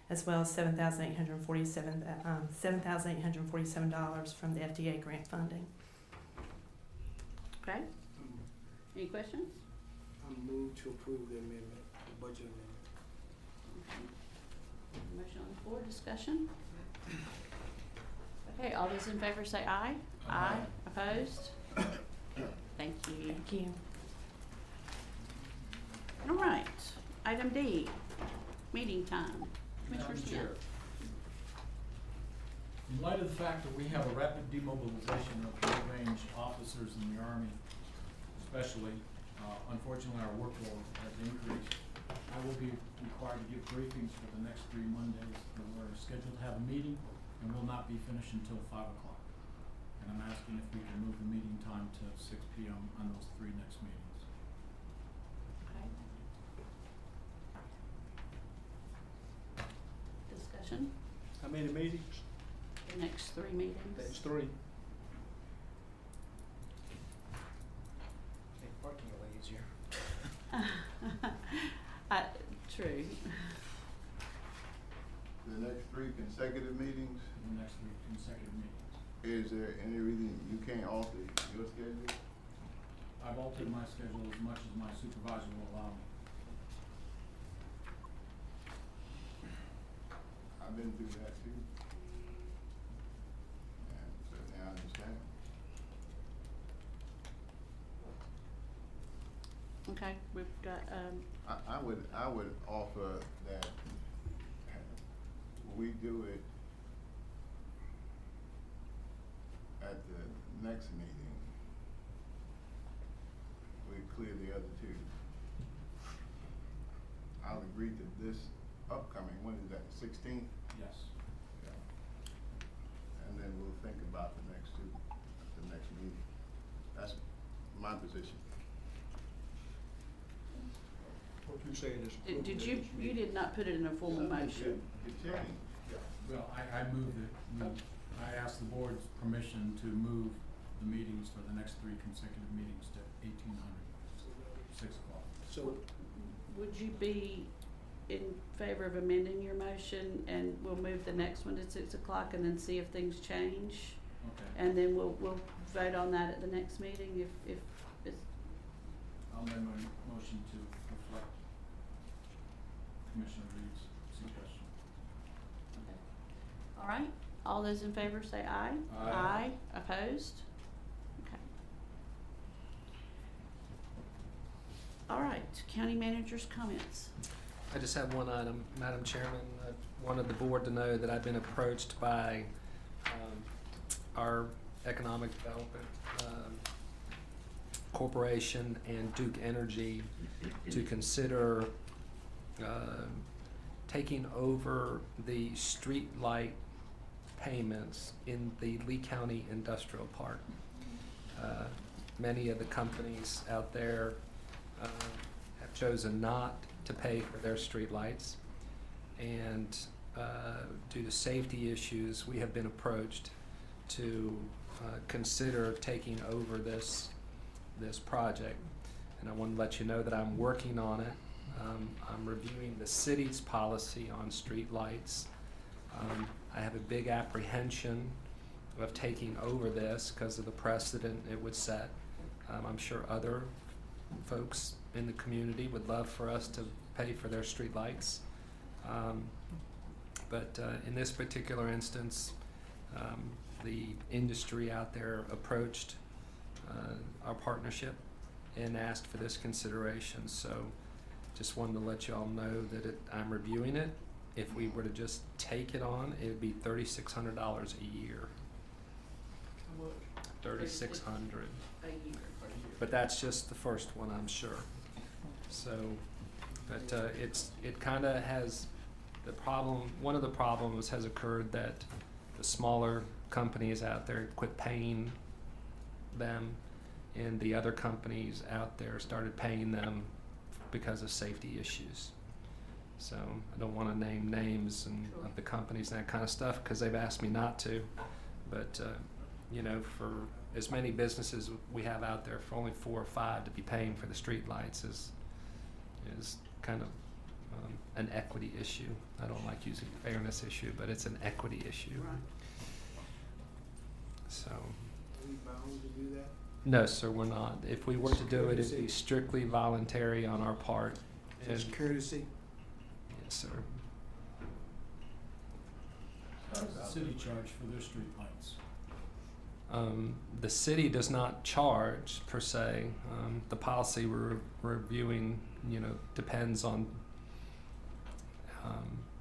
as well as $7,847 from the FDA grant funding. Okay. Any questions? I move to approve the amendment, the budget amendment. Motion on the floor, discussion? Okay, all those in favor say aye. Aye. Opposed? Thank you. Thank you. All right, item D, meeting time. Commissioner Madam Smith. Chair, in light of the fact that we have a rapid demobilization of mid-range officers in the Army, especially, unfortunately, our workload has increased. I will be required to give briefings for the next 3 Mondays. We're scheduled to have a meeting and will not be finished until 5 o'clock. And I'm asking if we can move the meeting time to 6 p.m. on those 3 next meetings. Okay. Discussion, How many meetings? the next 3 meetings. That's 3. Make parking a lot easier. True. The next 3 consecutive meetings, The next 3 consecutive meetings. is there any reason you can't alter your schedule? I've altered my schedule as much as my supervisor will allow me. I've been through that too. And certainly I understand. Okay, we've got, I would offer that we do it at the next meeting. We clear the other 2. I'll agree to this upcoming, when is that, the 16th? Yes. Yeah. And then we'll think about the next 2 at the next meeting. That's my position. What you saying is. did you did not put it in a formal motion. It changed. Well, I move that we I ask the board's permission to move the meetings for the next 3 consecutive meetings to 1800, 6 o'clock. So, Would you be in favor of amending your motion, and we'll move the next one to 6 o'clock and then see if things change? Okay. And then we'll vote on that at the next meeting if it's, I'll amend my motion to reflect Commissioner Reed's suggestion. all right. All those in favor say aye. Aye. Opposed? Okay. All right, county manager's comments. I just have one item, Madam Chairman. I wanted the board to know that I've been approached by our Economic Development Corporation and Duke Energy to consider taking over the street light payments in the Lee County Industrial Park. Many of the companies out there have chosen not to pay for their street lights, and due to safety issues, we have been approached to consider taking over this project. And I want to let you know that I'm working on it. I'm reviewing the city's policy on street lights. I have a big apprehension of taking over this because of the precedent it would set. I'm sure other folks in the community would love for us to pay for their street lights. But in this particular instance, the industry out there approached our partnership and asked for this consideration. So just wanted to let you all know that I'm reviewing it. If we were to just take it on, it would be $3,600 a year. $3,600 a year. But that's just the first one, I'm sure. So, but it kind of has the problem. One of the problems has occurred that the smaller companies out there quit paying them, and the other companies out there started paying them because of safety issues. So I don't want to name names of the companies and that kind of stuff because they've asked me not to. But you know, for as many businesses we have out there, for only 4 or 5 to be paying for the street lights is kind of an equity issue. I don't like using fairness issue, but it's an equity issue. Right. So. are we bound to do that? No, sir, we're not. If we were to do it, it'd be strictly voluntary on our part. Just courtesy? Yes, sir. How does the city charge for their street lights? The city does not charge per se. The policy we're reviewing, you know, depends on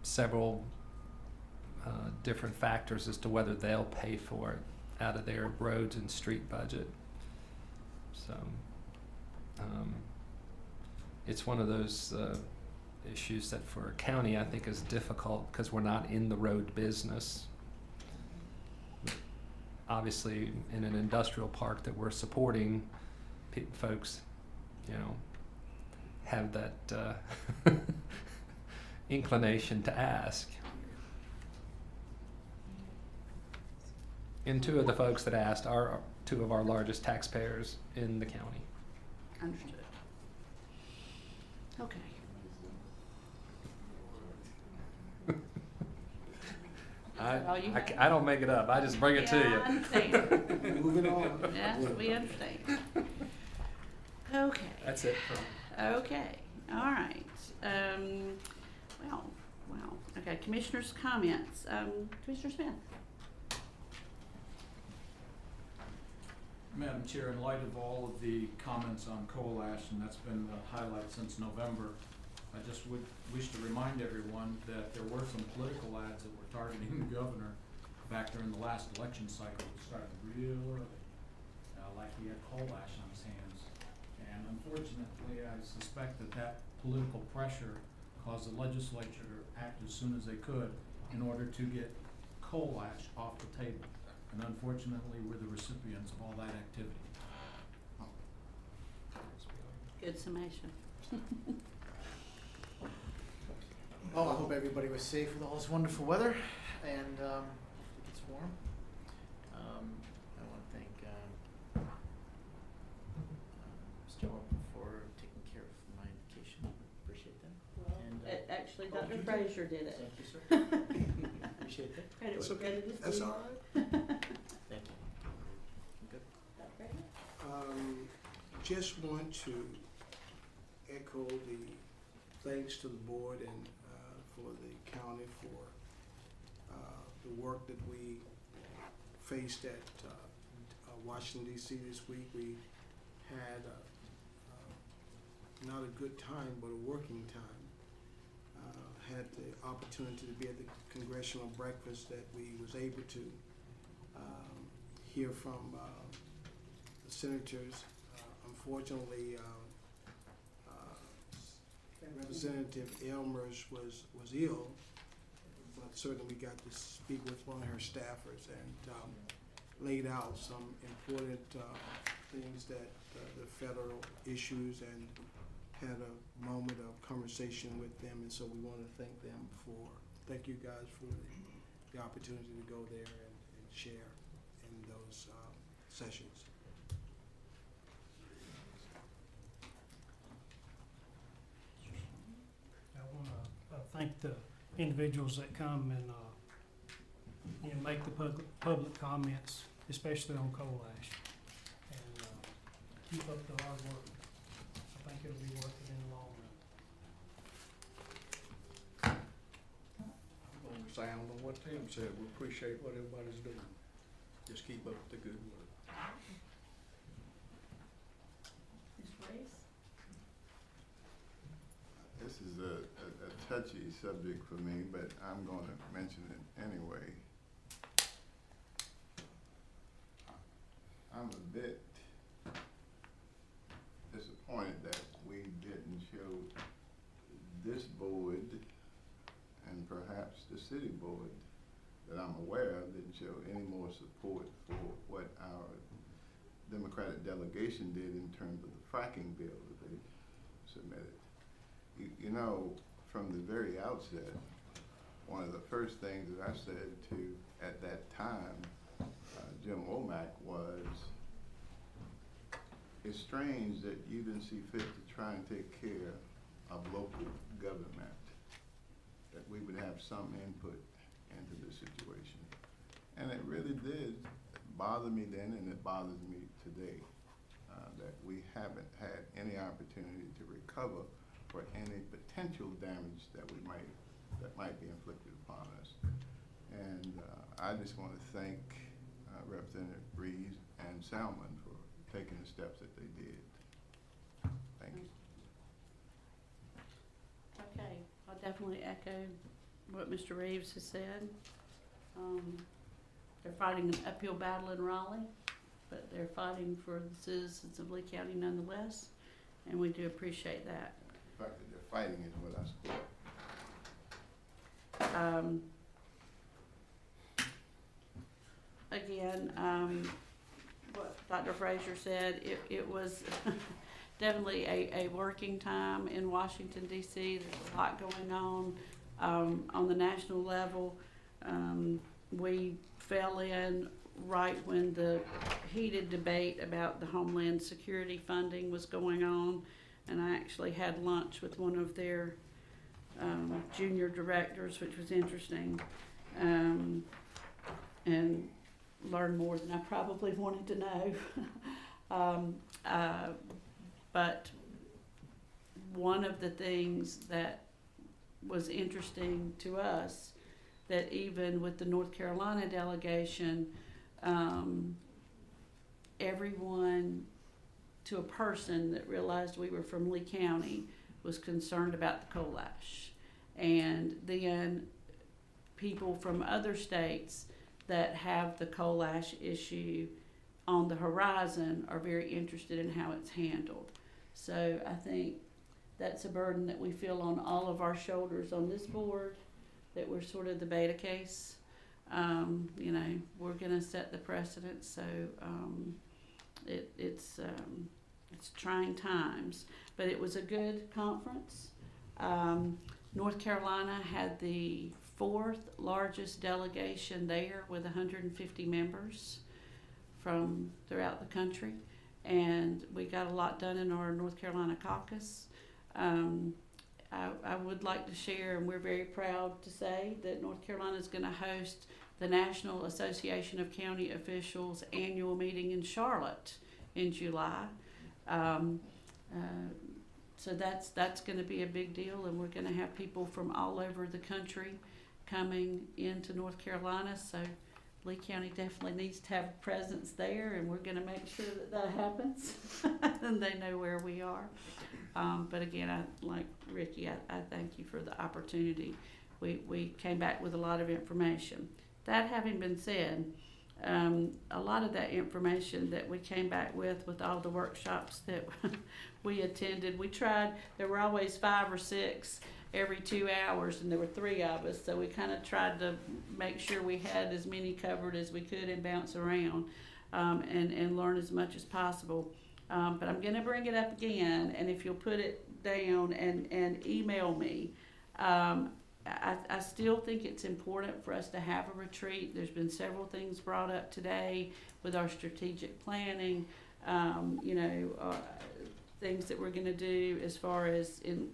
several different factors as to whether they'll pay for it out of their roads and street budget. So it's one of those issues that for a county I think is difficult because we're not in the road business. Obviously, in an industrial park that we're supporting, folks, you know, have that inclination to ask. And 2 of the folks that asked are 2 of our largest taxpayers in the county. Understood. Okay. I don't make it up. I just bring it to you. I understand. Moving on. Yes, we understand. Okay. That's it. Okay, all right. Wow. Okay, commissioners' comments. Commissioner Smith? Madam Chair, in light of all of the comments on coal ash, and that's been the highlight since November, I just would wish to remind everyone that there were some political ads that were targeting the governor back during the last election cycle. It started real early, like he had coal ash on his hands. And unfortunately, I suspect that political pressure caused the legislature to act as soon as they could in order to get coal ash off the table. And unfortunately, we're the recipients of all that activity. Good summation. Oh, I hope everybody was safe with all this wonderful weather, and it gets warm. Actually, Dr. Frazier did it. Thank you, sir. Appreciate that. Credit That's where okay. credit is That's due. all right. Thank you. Good. Dr. Frazier? Just want to echo the thanks to the board and for the county for the work that we faced at Washington DC this week. We had not a good time, but a working time. Had the opportunity to be at the congressional breakfast that we was able to hear from the senators. Unfortunately, Representative Elmers was ill, but certainly we got to speak with one of her staffers and laid out some important things that the federal issues, and had a moment of conversation with them, and so we want to thank you guys for the opportunity to go there and share in those sessions. I want to thank the individuals that come and make the public comments, especially on coal ash, and keep up the hard work. I think it'll be worth it in the long run. I'm gonna sound on what Tim said. We appreciate what everybody's doing. Just keep up the good work. Ms. Grace? This is a touchy subject for me, but I'm going to mention it anyway. I'm a bit disappointed that we didn't show this board, and perhaps the city board that I'm aware of, didn't show any more support for what our Democratic delegation did in terms of the fracking bill that they submitted. You know, from the very outset, one of the first things that I said to, at that time, Jim Womack was, it's strange that you didn't see fit to try and take care of local government, that we would have some input into the situation. And it really did bother me then, and it bothers me today, that we haven't had any opportunity to recover for any potential damage that might be inflicted upon us. And I just want to thank Representative Reeves and Salmon for taking the steps that they did. Thank you. Okay, I'll definitely echo what Mr. Reeves has said. They're fighting an uphill battle in Raleigh, but they're fighting for the citizens of Lee County nonetheless, and we do appreciate that. The fact that they're fighting is what I support. Again, what Dr. Frazier said, it was definitely a working time in Washington DC. There's a lot going on the national level. We fell in right when the heated debate about the Homeland Security funding was going on, and I actually had lunch with one of their junior directors, which was interesting, and learned more than I probably wanted to know. But one of the things that was interesting to us, that even with the North Carolina delegation, everyone to a person that realized we were from Lee County was concerned about the coal ash. And then people from other states that have the coal ash issue on the horizon are very interested in how it's handled. So I think that's a burden that we feel on all of our shoulders on this board, that we're sort of the beta case. We're gonna set the precedent, so it's trying times, but it was a good conference. North Carolina had the 4th largest delegation there with 150 members from throughout the country, and we got a lot done in our North Carolina caucus. I would like to share, and we're very proud to say that North Carolina is going to host the National Association of County Officials annual meeting in Charlotte in July. So that's going to be a big deal, and we're going to have people from all over the country coming into North Carolina. So Lee County definitely needs to have a presence there, and we're going to make sure that happens and they know where we are. But again, like Ricky, I thank you for the opportunity. We came back with a lot of information. That having been said, a lot of that information that we came back with all the workshops that we attended, we tried, there were always 5 or 6 every 2 hours, and there were 3 of us, so we kind of tried to make sure we had as many covered as we could and bounce around and learn as much as possible. But I'm going to bring it up again, and if you'll put it down and email me. I still think it's important for us to have a retreat. There's been several things brought up today with our strategic planning, things that we're going to do as far as in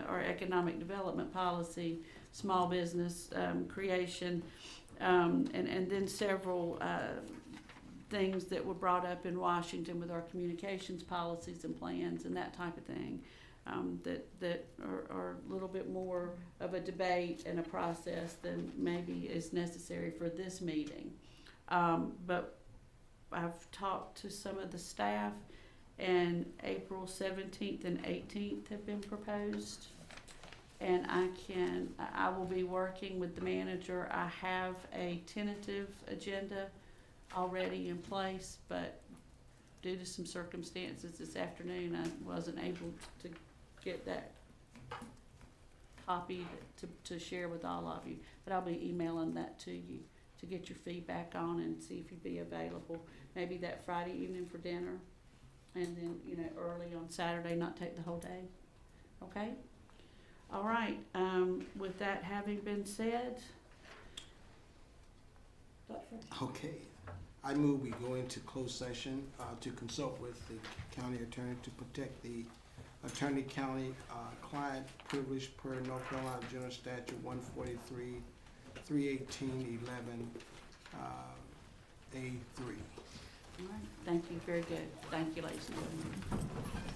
our economic development policy, small business creation, and then several things that were brought up in Washington with our communications policies and plans and that type of thing. That are a little bit more of a debate and a process than maybe is necessary for this meeting. But I've talked to some of the staff, and April 17th and 18th have been proposed. And I will be working with the manager. I have a tentative agenda already in place, but due to some circumstances this afternoon, I wasn't able to get that copied to share with all of you. But I'll be emailing that to you to get your feedback on and see if you'd be available. Maybe that Friday evening for dinner, and then, early on Saturday, not take the whole day. Okay? All right. With that having been said, Okay. I move we go into closed session to consult with the county attorney to protect the attorney-county client privilege per North Carolina General Statute 143, 318, 11, A3. all right. Thank you. Very good. Thank you, ladies and gentlemen.